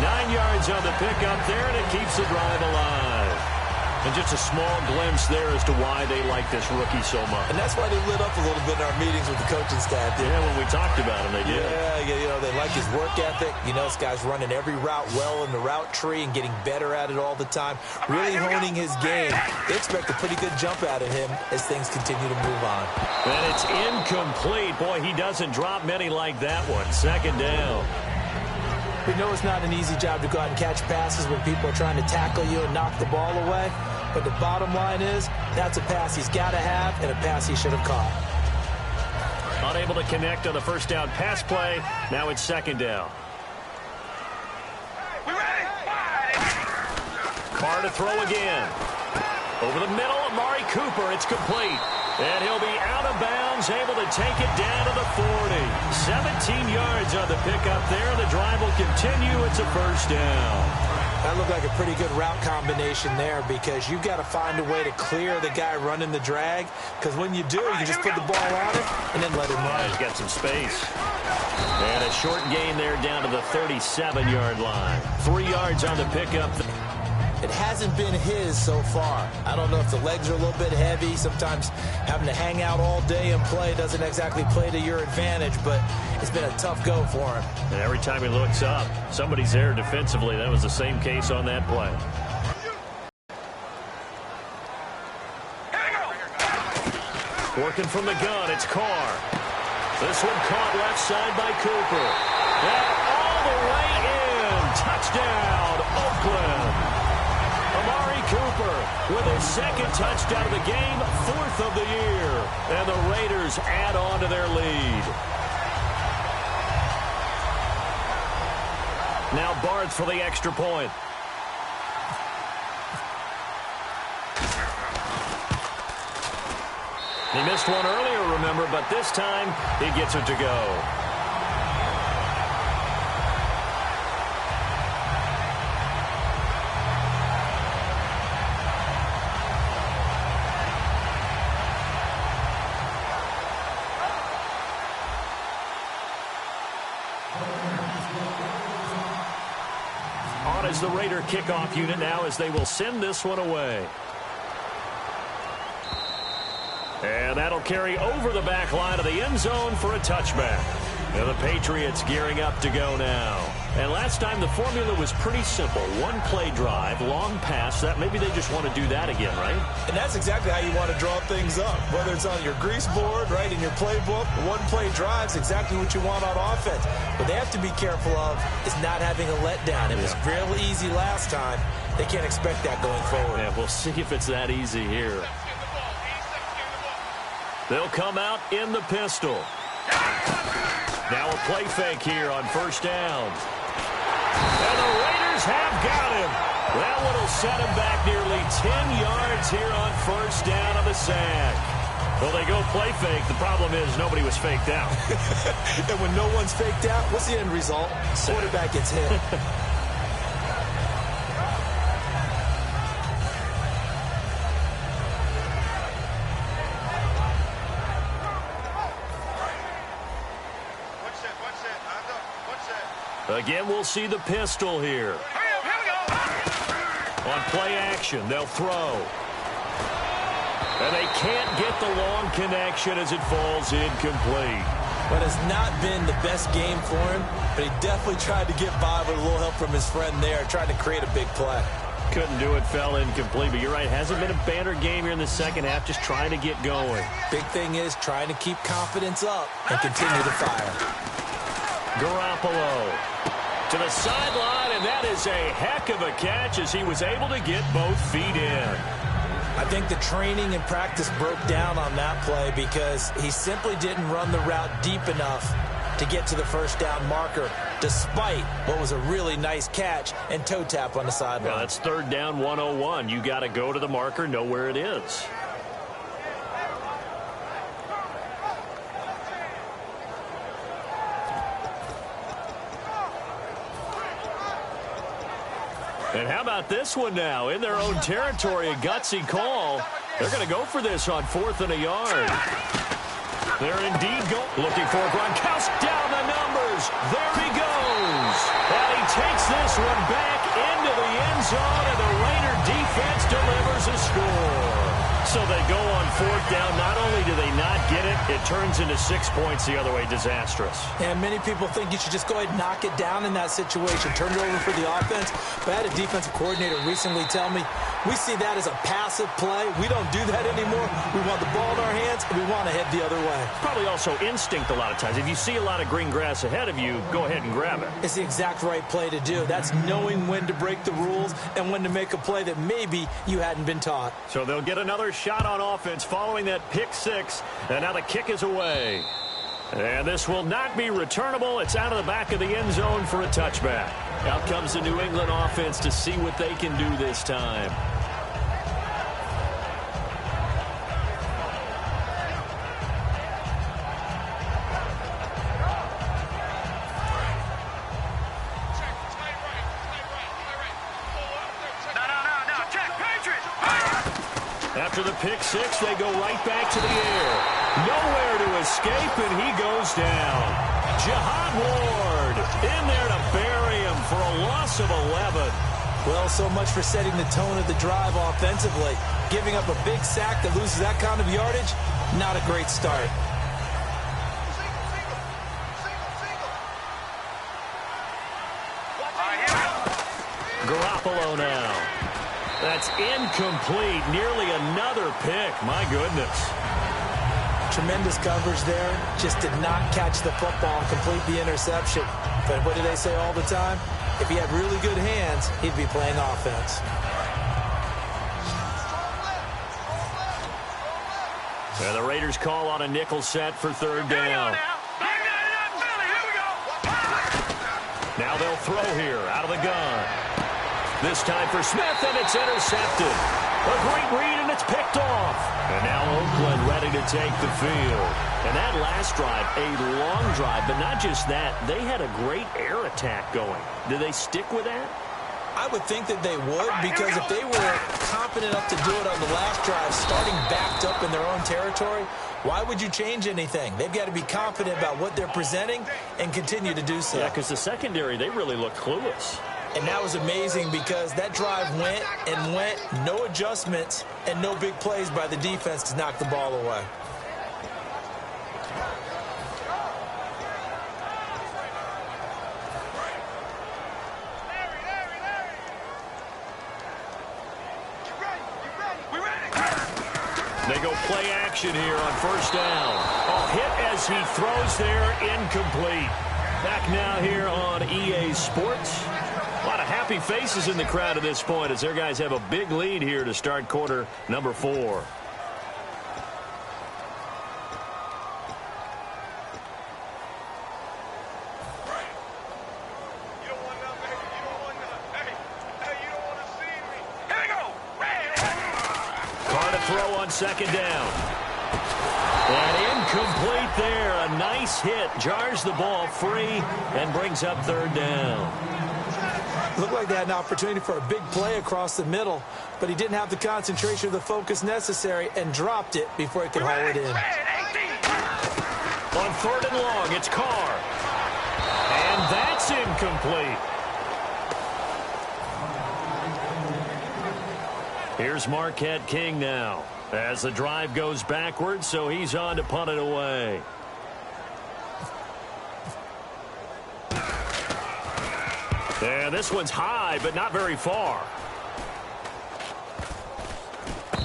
S6: 9 yards on the pickup there, and it keeps the drive alive. And just a small glimpse there as to why they like this rookie so much.
S7: And that's why they lit up a little bit in our meetings with the coaching staff.
S6: Yeah, when we talked about him, they did.
S7: Yeah, they like his work ethic. You know, this guy's running every route well in the route tree and getting better at it all the time. Really honing his game. They expect a pretty good jump out of him as things continue to move on.
S6: And it's incomplete. Boy, he doesn't drop many like that one. Second down.
S7: We know it's not an easy job to go out and catch passes when people are trying to tackle you and knock the ball away. But the bottom line is, that's a pass he's got to have and a pass he should have caught.
S6: Unable to connect on the first down pass play. Now it's second down. Carr to throw again. Over the middle, Amari Cooper. It's complete. And he'll be out of bounds, able to take it down to the 40. 17 yards on the pickup there. The drive will continue. It's a first down.
S7: That looked like a pretty good route combination there because you've got to find a way to clear the guy running the drag. Because when you do, you just put the ball on it and then let him run.
S6: He's got some space. And a short gain there down to the 37-yard line. 3 yards on the pickup.
S7: It hasn't been his so far. I don't know if the legs are a little bit heavy. Sometimes having to hang out all day and play doesn't exactly play to your advantage, but it's been a tough go for him.
S6: And every time he looks up, somebody's there defensively. That was the same case on that play. Working from the gun, it's Carr. This one caught left side by Cooper. And all the way in. Touchdown, Oakland. Amari Cooper with his second touchdown of the game, 4th of the year. And the Raiders add on to their lead. Now Barth for the extra point. He missed one earlier, remember, but this time he gets it to go. As the Raider kickoff unit now as they will send this one away. And that'll carry over the back line of the end zone for a touchback. And the Patriots gearing up to go now. And last time the formula was pretty simple. One play drive, long pass. That maybe they just want to do that again, right?
S7: And that's exactly how you want to draw things up. Whether it's on your grease board, right, in your playbook, one play drive's exactly what you want on offense. What they have to be careful of is not having a letdown. It was real easy last time. They can't expect that going forward.
S6: Yeah, we'll see if it's that easy here. They'll come out in the pistol. Now a play fake here on first down. And the Raiders have got him. That one will set him back nearly 10 yards here on first down of the sack. Well, they go play fake. The problem is nobody was faked out.
S7: And when no one's faked out, what's the end result? Quarterback gets hit.
S6: Again, we'll see the pistol here. On play action, they'll throw. And they can't get the long connection as it falls incomplete.
S7: But it's not been the best game for him, but he definitely tried to get by with a little help from his friend there, trying to create a big play.
S6: Couldn't do it, fell incomplete. But you're right, hasn't been a banner game here in the second half, just trying to get going.
S7: Big thing is trying to keep confidence up and continue to fire.
S6: Garoppolo to the sideline, and that is a heck of a catch as he was able to get both feet in.
S7: I think the training and practice broke down on that play because he simply didn't run the route deep enough to get to the first down marker, despite what was a really nice catch and toe tap on the sideline.
S6: Well, that's third down 101. You got to go to the marker, know where it is. And how about this one now? In their own territory, a gutsy call. They're going to go for this on 4th and a yard. They're indeed looking for Gronkowski down the numbers. There he goes. And he takes this one back into the end zone, and the Raider defense delivers a score. So they go on 4th down. Not only do they not get it, it turns into 6 points the other way. Disastrous.
S7: And many people think you should just go ahead and knock it down in that situation. Turn it over for the offense. But I had a defensive coordinator recently tell me, we see that as a passive play. We don't do that anymore. We want the ball in our hands, and we want to head the other way.
S6: Probably also instinct a lot of times. If you see a lot of green grass ahead of you, go ahead and grab it.
S7: It's the exact right play to do. That's knowing when to break the rules and when to make a play that maybe you hadn't been taught.
S6: So they'll get another shot on offense following that pick 6, and now the kick is away. And this will not be returnable. It's out of the back of the end zone for a touchback. Out comes the New England offense to see what they can do this time. After the pick 6, they go right back to the air. Nowhere to escape, and he goes down. Jihad Ward in there to bury him for a loss of 11.
S7: Well, so much for setting the tone of the drive offensively. Giving up a big sack that loses that kind of yardage, not a great start.
S6: Garoppolo now. That's incomplete. Nearly another pick. My goodness.
S7: Tremendous coverage there. Just did not catch the football and complete the interception. But what do they say all the time? If he had really good hands, he'd be playing offense.
S6: And the Raiders call on a nickel set for 3rd down. Now they'll throw here out of the gun. This time for Smith, and it's intercepted. A great read, and it's picked off. And now Oakland ready to take the field. And that last drive, a long drive, but not just that. They had a great air attack going. Do they stick with that?
S7: I would think that they would, because if they were confident enough to do it on the last drive, starting backed up in their own territory, why would you change anything? They've got to be confident about what they're presenting and continue to do so.
S6: Yeah, because the secondary, they really look clueless.
S7: And that was amazing because that drive went and went, no adjustments and no big plays by the defense to knock the ball away.
S6: They go play action here on 1st down. A hit as he throws there, incomplete. Back now here on EA Sports. A lot of happy faces in the crowd at this point as their guys have a big lead here to start quarter number 4. Carr to throw on 2nd down. And incomplete there. A nice hit. Jars the ball free and brings up 3rd down.
S7: Looked like they had an opportunity for a big play across the middle, but he didn't have the concentration or the focus necessary and dropped it before he could haul it in.
S6: On 3rd and long, it's Carr. And that's incomplete. Here's Marquette King now as the drive goes backwards, so he's on to punt it away. Yeah, this one's high, but not very far.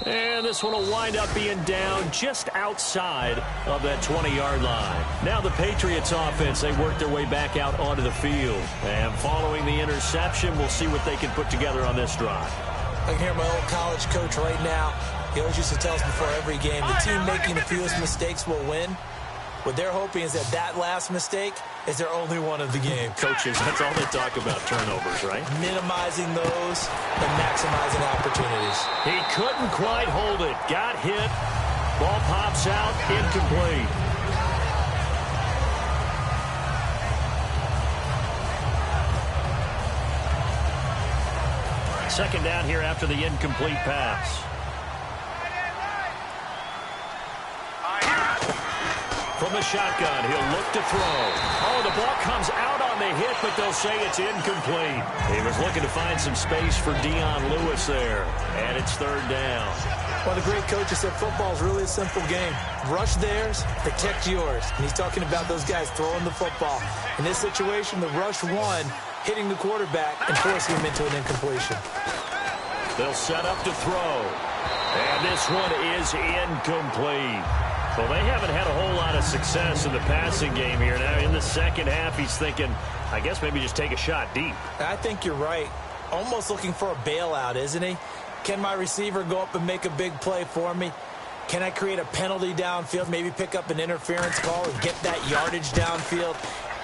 S6: And this one will wind up being down just outside of that 20-yard line. Now the Patriots offense, they work their way back out onto the field. And following the interception, we'll see what they can put together on this drive.
S7: I can hear my old college coach right now. He always used to tell us before every game, the team making the fewest mistakes will win. What they're hoping is that that last mistake is their only one of the game.
S6: Coaches, that's all they talk about, turnovers, right?
S7: Minimizing those and maximizing opportunities.
S6: He couldn't quite hold it. Got hit. Ball pops out. Incomplete. Second down here after the incomplete pass. From the shotgun, he'll look to throw. Oh, the ball comes out on the hit, but they'll say it's incomplete. He was looking to find some space for Dion Lewis there, and it's third down.
S7: One of the great coaches said football is really a simple game. Rush theirs, protect yours. And he's talking about those guys throwing the football. In this situation, the rush one, hitting the quarterback and forcing him into an incompletion.
S6: They'll set up to throw. And this one is incomplete. Well, they haven't had a whole lot of success in the passing game here. Now, in the second half, he's thinking, I guess maybe just take a shot deep.
S7: I think you're right. Almost looking for a bailout, isn't he? Can my receiver go up and make a big play for me? Can I create a penalty downfield, maybe pick up an interference call and get that yardage downfield?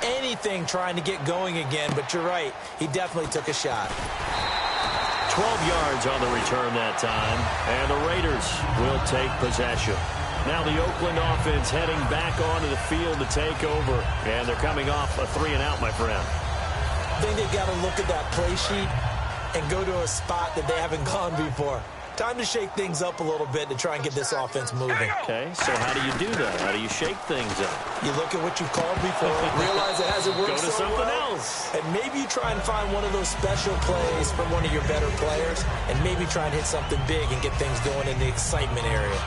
S7: Anything trying to get going again, but you're right. He definitely took a shot.
S6: 12 yards on the return that time, and the Raiders will take possession. Now the Oakland offense heading back onto the field to take over, and they're coming off a 3-and-out, my friend.
S7: I think they've got to look at that play sheet and go to a spot that they haven't gone before. Time to shake things up a little bit to try and get this offense moving.
S6: Okay, so how do you do that? How do you shake things up?
S7: You look at what you've called before, realize it hasn't worked
S6: Go to
S7: so
S6: something
S7: well,
S6: else.
S7: and maybe you try and find one of those special plays from one of your better players, and maybe try and hit something big and get things going in the excitement area.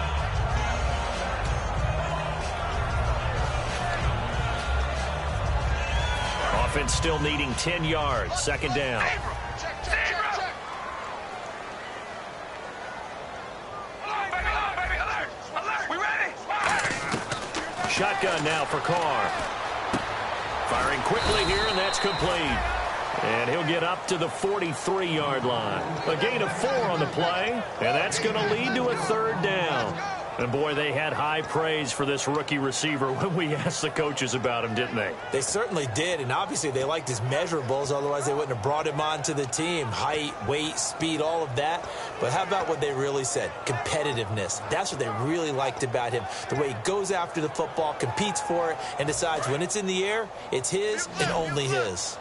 S6: Offense still needing 10 yards. Second down. Shotgun now for Carr. Firing quickly here, and that's complete. And he'll get up to the 43-yard line. A gain of 4 on the play, and that's going to lead to a third down. And, boy, they had high praise for this rookie receiver when we asked the coaches about him, didn't they?
S7: They certainly did, and obviously they liked his measurables. Otherwise, they wouldn't have brought him onto the team. Height, weight, speed, all of that. But how about what they really said? Competitiveness. That's what they really liked about him. The way he goes after the football, competes for it, and decides when it's in the air, it's his and only his.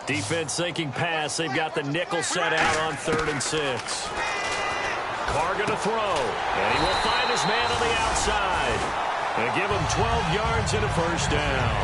S6: Defense thinking pass. They've got the nickel set out on 3rd and 6. Carr going to throw, and he will find his man on the outside and give him 12 yards and a first down.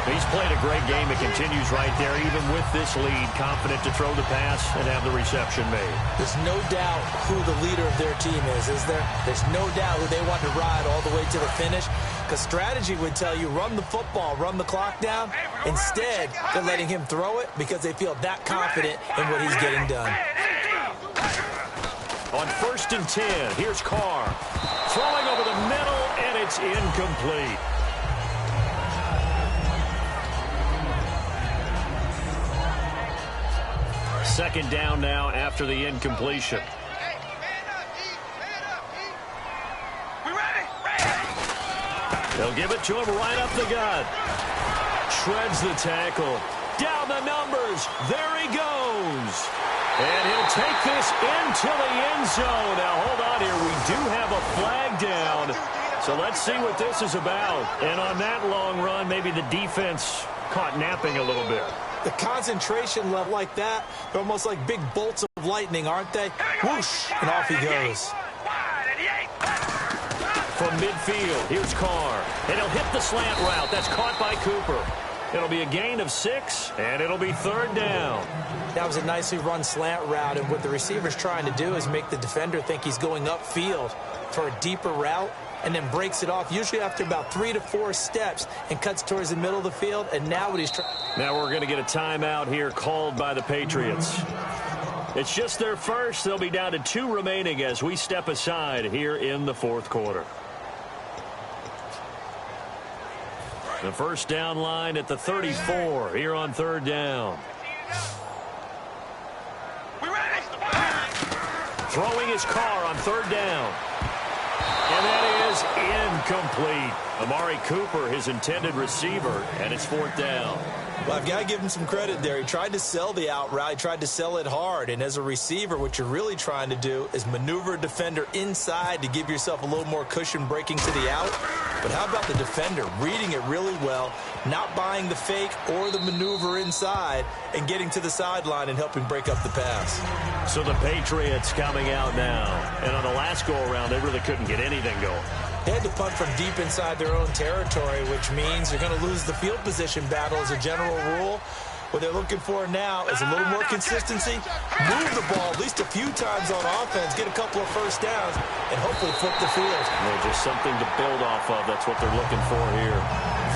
S6: He's played a great game. It continues right there, even with this lead, confident to throw the pass and have the reception made.
S7: There's no doubt who the leader of their team is there? There's no doubt who they want to ride all the way to the finish, because strategy would tell you run the football, run the clock down. Instead, they're letting him throw it because they feel that confident in what he's getting done.
S6: On 1st and 10, here's Carr. Throwing over the middle, and it's incomplete. Second down now after the incompletion. They'll give it to him right up the gut. Shreds the tackle. Down the numbers. There he goes. And he'll take this into the end zone. Now, hold on here. We do have a flag down. So let's see what this is about. And on that long run, maybe the defense caught napping a little bit.
S7: The concentration level like that, they're almost like big bolts of lightning, aren't they? Whoosh, and off he goes.
S6: From midfield, here's Carr. And he'll hit the slant route. That's caught by Cooper. It'll be a gain of 6, and it'll be third down.
S7: That was a nicely run slant route, and what the receiver's trying to do is make the defender think he's going upfield for a deeper route, and then breaks it off, usually after about 3 to 4 steps, and cuts towards the middle of the field, and now what he's trying...
S6: Now we're going to get a timeout here called by the Patriots. It's just their first. They'll be down to 2 remaining as we step aside here in the 4th quarter. The first down line at the 34 here on 3rd down. Throwing his Carr on 3rd down. And that is Incomplete. Amari Cooper, his intended receiver, and it's 4th down.
S7: Well, I've got to give him some credit there. He tried to sell the out route. He tried to sell it hard. And as a receiver, what you're really trying to do is maneuver a defender inside to give yourself a little more cushion breaking to the out. But how about the defender reading it really well, not buying the fake or the maneuver inside, and getting to the sideline and helping break up the pass?
S6: So the Patriots coming out now. And on the last go-around, they really couldn't get anything going.
S7: They had to punt from deep inside their own territory, which means you're going to lose the field position battle as a general rule. What they're looking for now is a little more consistency, move the ball at least a few times on offense, get a couple of first downs, and hopefully flip the field.
S6: Well, just something to build off of. That's what they're looking for here.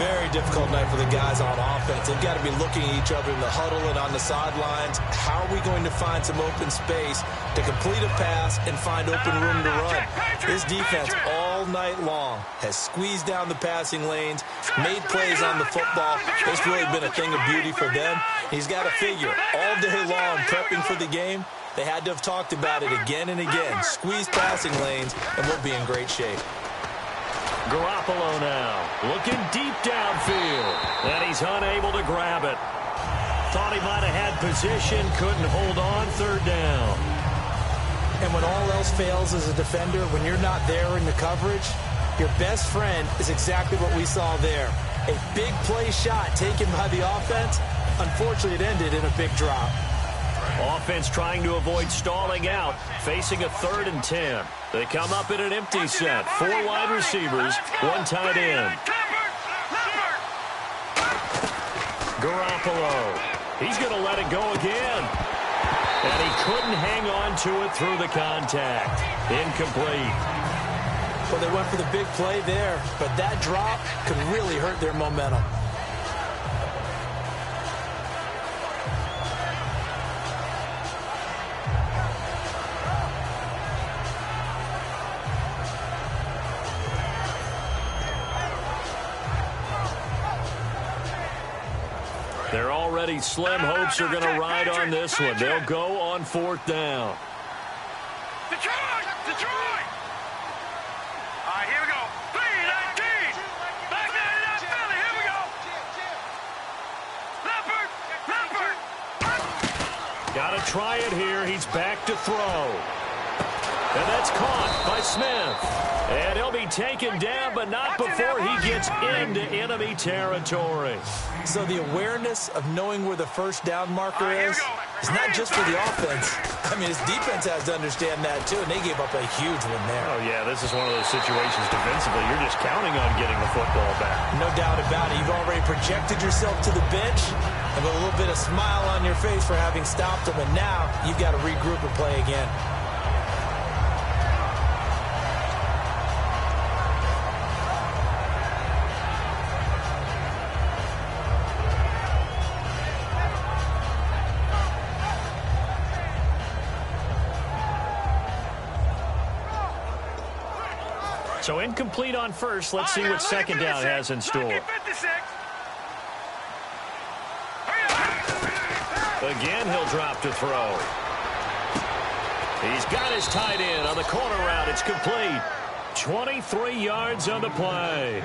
S7: Very difficult night for the guys on offense. They've got to be looking at each other in the huddle and on the sidelines. How are we going to find some open space to complete a pass and find open room to run? This defense all night long has squeezed down the passing lanes, made plays on the football. It's really been a thing of beauty for them. He's got to figure all day long prepping for the game. They had to have talked about it again and again. Squeeze passing lanes, and we'll be in great shape.
S6: Garoppolo now, looking deep downfield, and he's unable to grab it. Thought he might have had position, couldn't hold on, 3rd down.
S7: And when all else fails as a defender, when you're not there in the coverage, your best friend is exactly what we saw there. A big play shot taken by the offense. Unfortunately, it ended in a big drop.
S6: Offense trying to avoid stalling out, facing a 3rd and 10. They come up in an empty set. 4 wide receivers, 1 tight end. Garoppolo. He's going to let it go again. And he couldn't hang on to it through the contact. Incomplete.
S7: Well, they went for the big play there, but that drop could really hurt their momentum.
S6: They're already slim hopes are going to ride on this one. They'll go on 4th down.
S8: Detroit! Detroit! All right, here we go. 3-19. Back 99 Philly. Here we go. Leopard.
S6: Got to try it here. He's back to throw. And that's caught by Smith. And he'll be taken down, but not before he gets into enemy territory.
S7: So the awareness of knowing where the first down marker is not just for the offense. I mean, his defense has to understand that, too, and they gave up a huge one there.
S6: Oh, yeah, this is one of those situations defensively. You're just counting on getting the football back.
S7: No doubt about it. You've already projected yourself to the bench and with a little bit of smile on your face for having stopped them, and now you've got to regroup and play again.
S6: So incomplete on first. Let's see what 2nd down has in store. Again, he'll drop to throw. He's got his tight end on the corner route. It's complete. 23 yards on the play.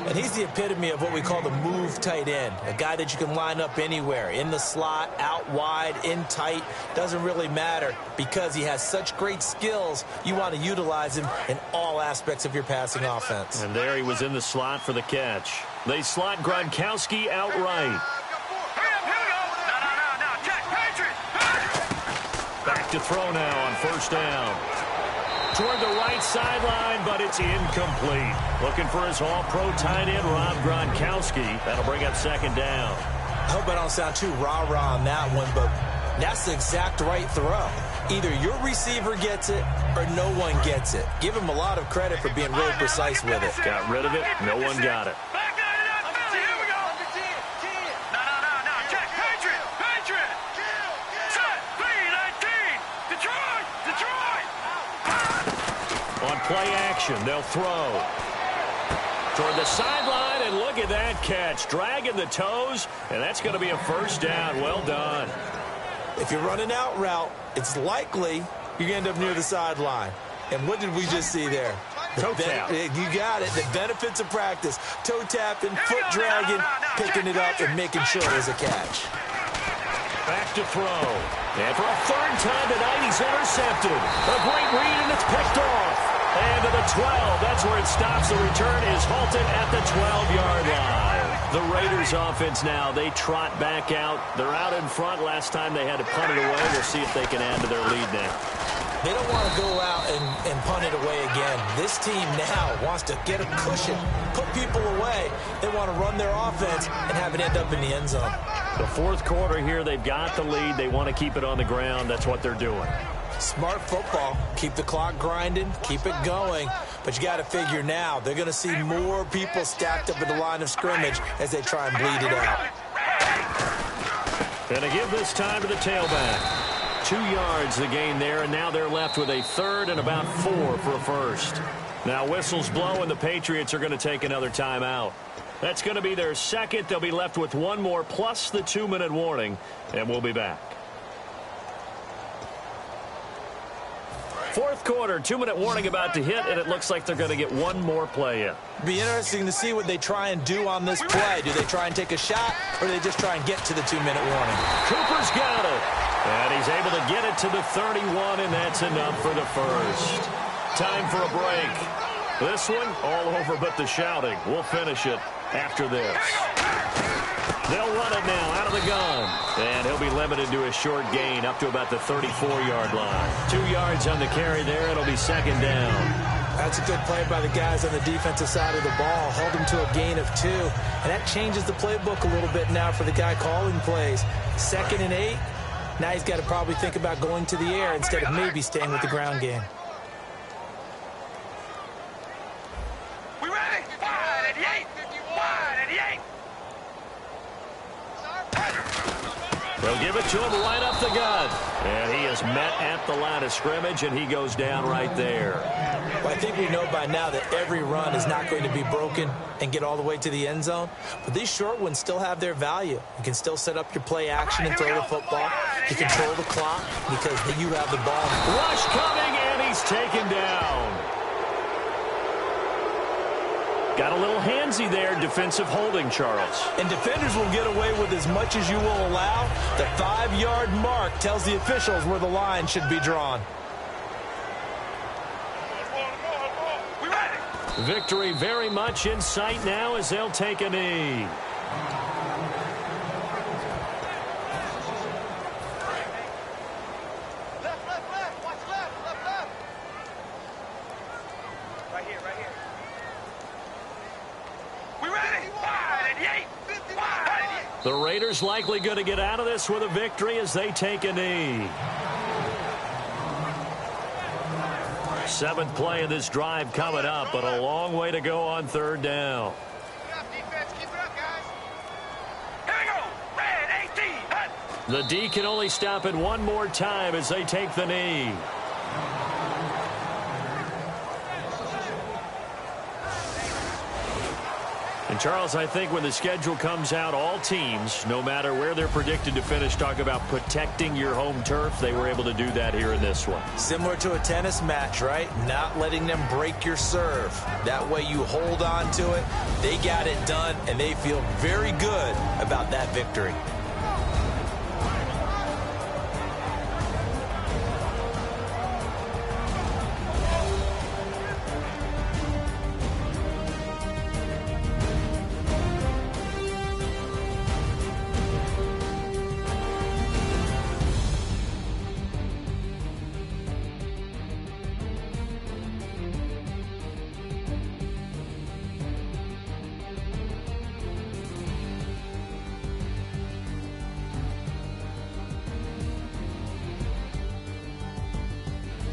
S7: And he's the epitome of what we call the move tight end. A guy that you can line up anywhere. In the slot, out wide, in tight. Doesn't really matter because he has such great skills. You want to utilize him in all aspects of your passing offense.
S6: And there he was in the slot for the catch. They slot Gronkowski outright. Back to throw now on 1st down. Toward the right sideline, but it's incomplete. Looking for his all-pro tight end, Rob Gronkowski. That'll bring up 2nd down.
S7: I hope I don't sound too rah-rah on that one, but that's the exact right throw. Either your receiver gets it or no one gets it. Give him a lot of credit for being really precise with it.
S6: Got rid of it. No one got it. On play action, they'll throw. Toward the sideline, and look at that catch. Dragging the toes, and that's going to be a 1st down. Well done.
S7: If you're running out route, it's likely you're going to end up near the sideline. And what did we just see there?
S6: Toe tap.
S7: You got it. The benefits of practice. Toe tapping, foot dragging, picking it up, and making sure there's a catch.
S6: Back to throw. And for a third time tonight, he's intercepted. A great read, and it's picked off. And to the 12. That's where it stops. The return is halted at the 12-yard line. The Raiders offense now, they trot back out. They're out in front. Last time they had to punt it away. We'll see if they can add to their lead now.
S7: They don't want to go out and punt it away again. This team now wants to get a cushion, put people away. They want to run their offense and have it end up in the end zone.
S6: The fourth quarter here, they've got the lead. They want to keep it on the ground. That's what they're doing.
S7: Smart football. Keep the clock grinding. Keep it going. But you got to figure now, they're going to see more people stacked up at the line of scrimmage as they try and bleed it out.
S6: And to give this time to the tailback. 2 yards the gain there, and now they're left with a third and about 4 for a first. Now whistles blow, and the Patriots are going to take another timeout. That's going to be their second. They'll be left with one more plus the 2-minute warning, and we'll be back. Fourth quarter, 2-minute warning about to hit, and it looks like they're going to get one more play in.
S7: Be interesting to see what they try and do on this play. Do they try and take a shot, or do they just try and get to the 2-minute warning?
S6: Cooper's got it. And he's able to get it to the 31, and that's enough for the first. Time for a break. This one, all over but the shouting. We'll finish it after this. They'll run it now out of the gun. And he'll be limited to a short gain up to about the 34-yard line. 2 yards on the carry there. It'll be second down.
S7: That's a good play by the guys on the defensive side of the ball. Held him to a gain of 2. And that changes the playbook a little bit now for the guy calling plays. 2nd and 8. Now he's got to probably think about going to the air instead of maybe staying with the ground game.
S8: We ready? Wide at the 8. Wide at the 8.
S6: They'll give it to him right up the gut. And he is met at the line of scrimmage, and he goes down right there.
S7: Well, I think we know by now that every run is not going to be broken and get all the way to the end zone. But these short ones still have their value. You can still set up your play action and throw the football. You control the clock because you have the ball.
S6: Rush coming, and he's taken down. Got a little handsy there, defensive holding, Charles.
S7: And defenders will get away with as much as you will allow. The 5-yard mark tells the officials where the line should be drawn.
S6: Victory very much in sight now as they'll take a knee.
S8: Right here. We ready? Wide at the 8. Wide.
S6: The Raiders likely going to get out of this with a victory as they take a knee. 7th play of this drive coming up, but a long way to go on third down. The D can only stop it one more time as they take the knee. And Charles, I think when the schedule comes out, all teams, no matter where they're predicted to finish, talk about protecting your home turf. They were able to do that here in this one.
S7: Similar to a tennis match, right? Not letting them break your serve. That way you hold on to it. They got it done, and they feel very good about that victory.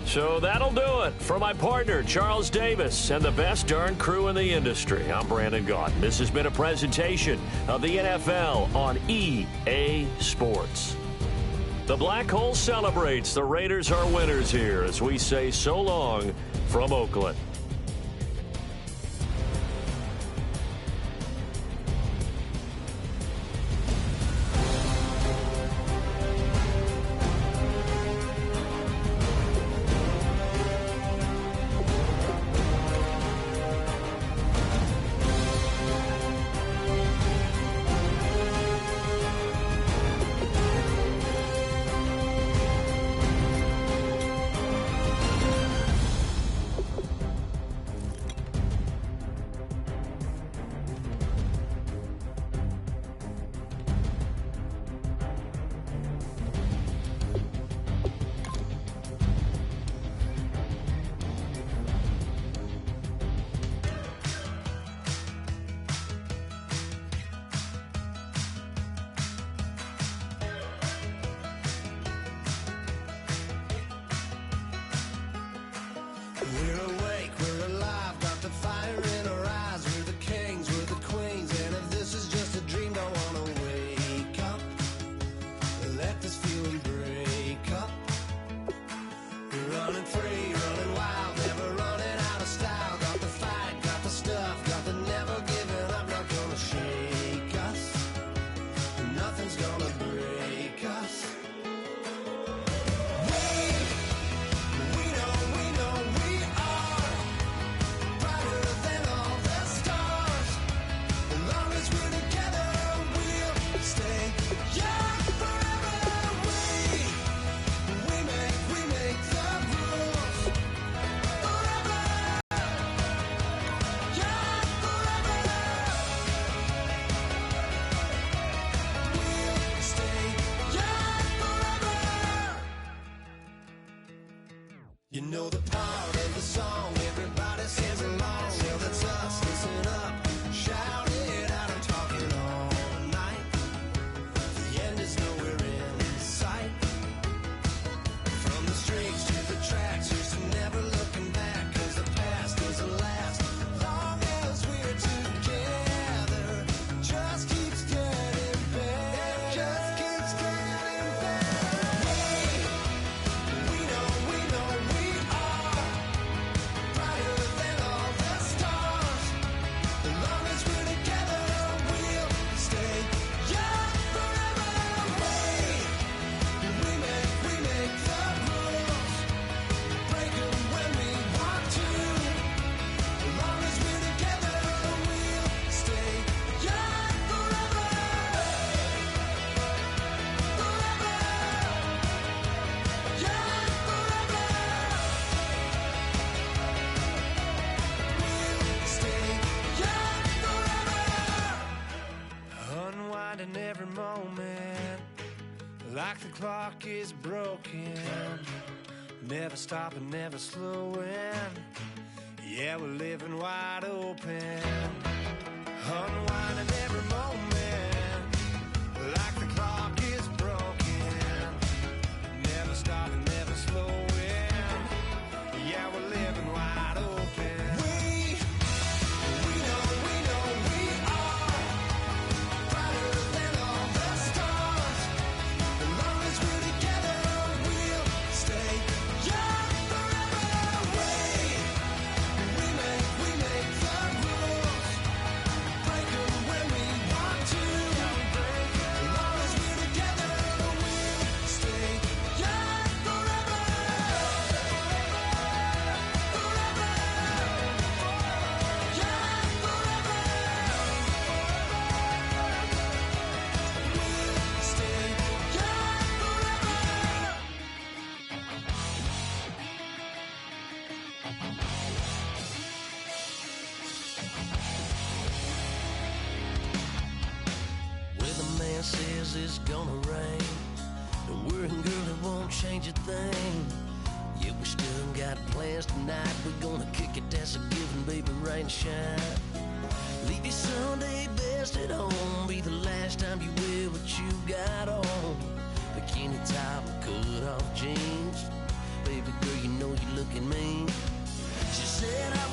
S6: So that'll do it for my partner, Charles Davis, and the best darn crew in the industry. I'm Brandon Gaudin. This has been a presentation of the NFL on EA Sports. The Black Hole celebrates. The Raiders are winners here as we say so long from Oakland.
S9: like the clock is broken, never stopping, never slowing. Yeah, we're living wide open, unwinding every moment, like the clock is broken, never stopping, never slowing. Yeah, we're living wide open. We know we are brighter than all the stars. As long as we're together, we'll stay young forever. We make the rules, break them when we want to. As long as we're together, we'll stay young forever.
S10: Man says it's gonna rain. Don't worry, girl, it won't change a thing. Yeah, we still got plans tonight. We're gonna kick it, that's a given, baby, rain and shine. Leave your Sunday best at home. Be the last time you wear what you got on. Bikini top and cut off jeans. Baby girl, you know you're looking mean. She said I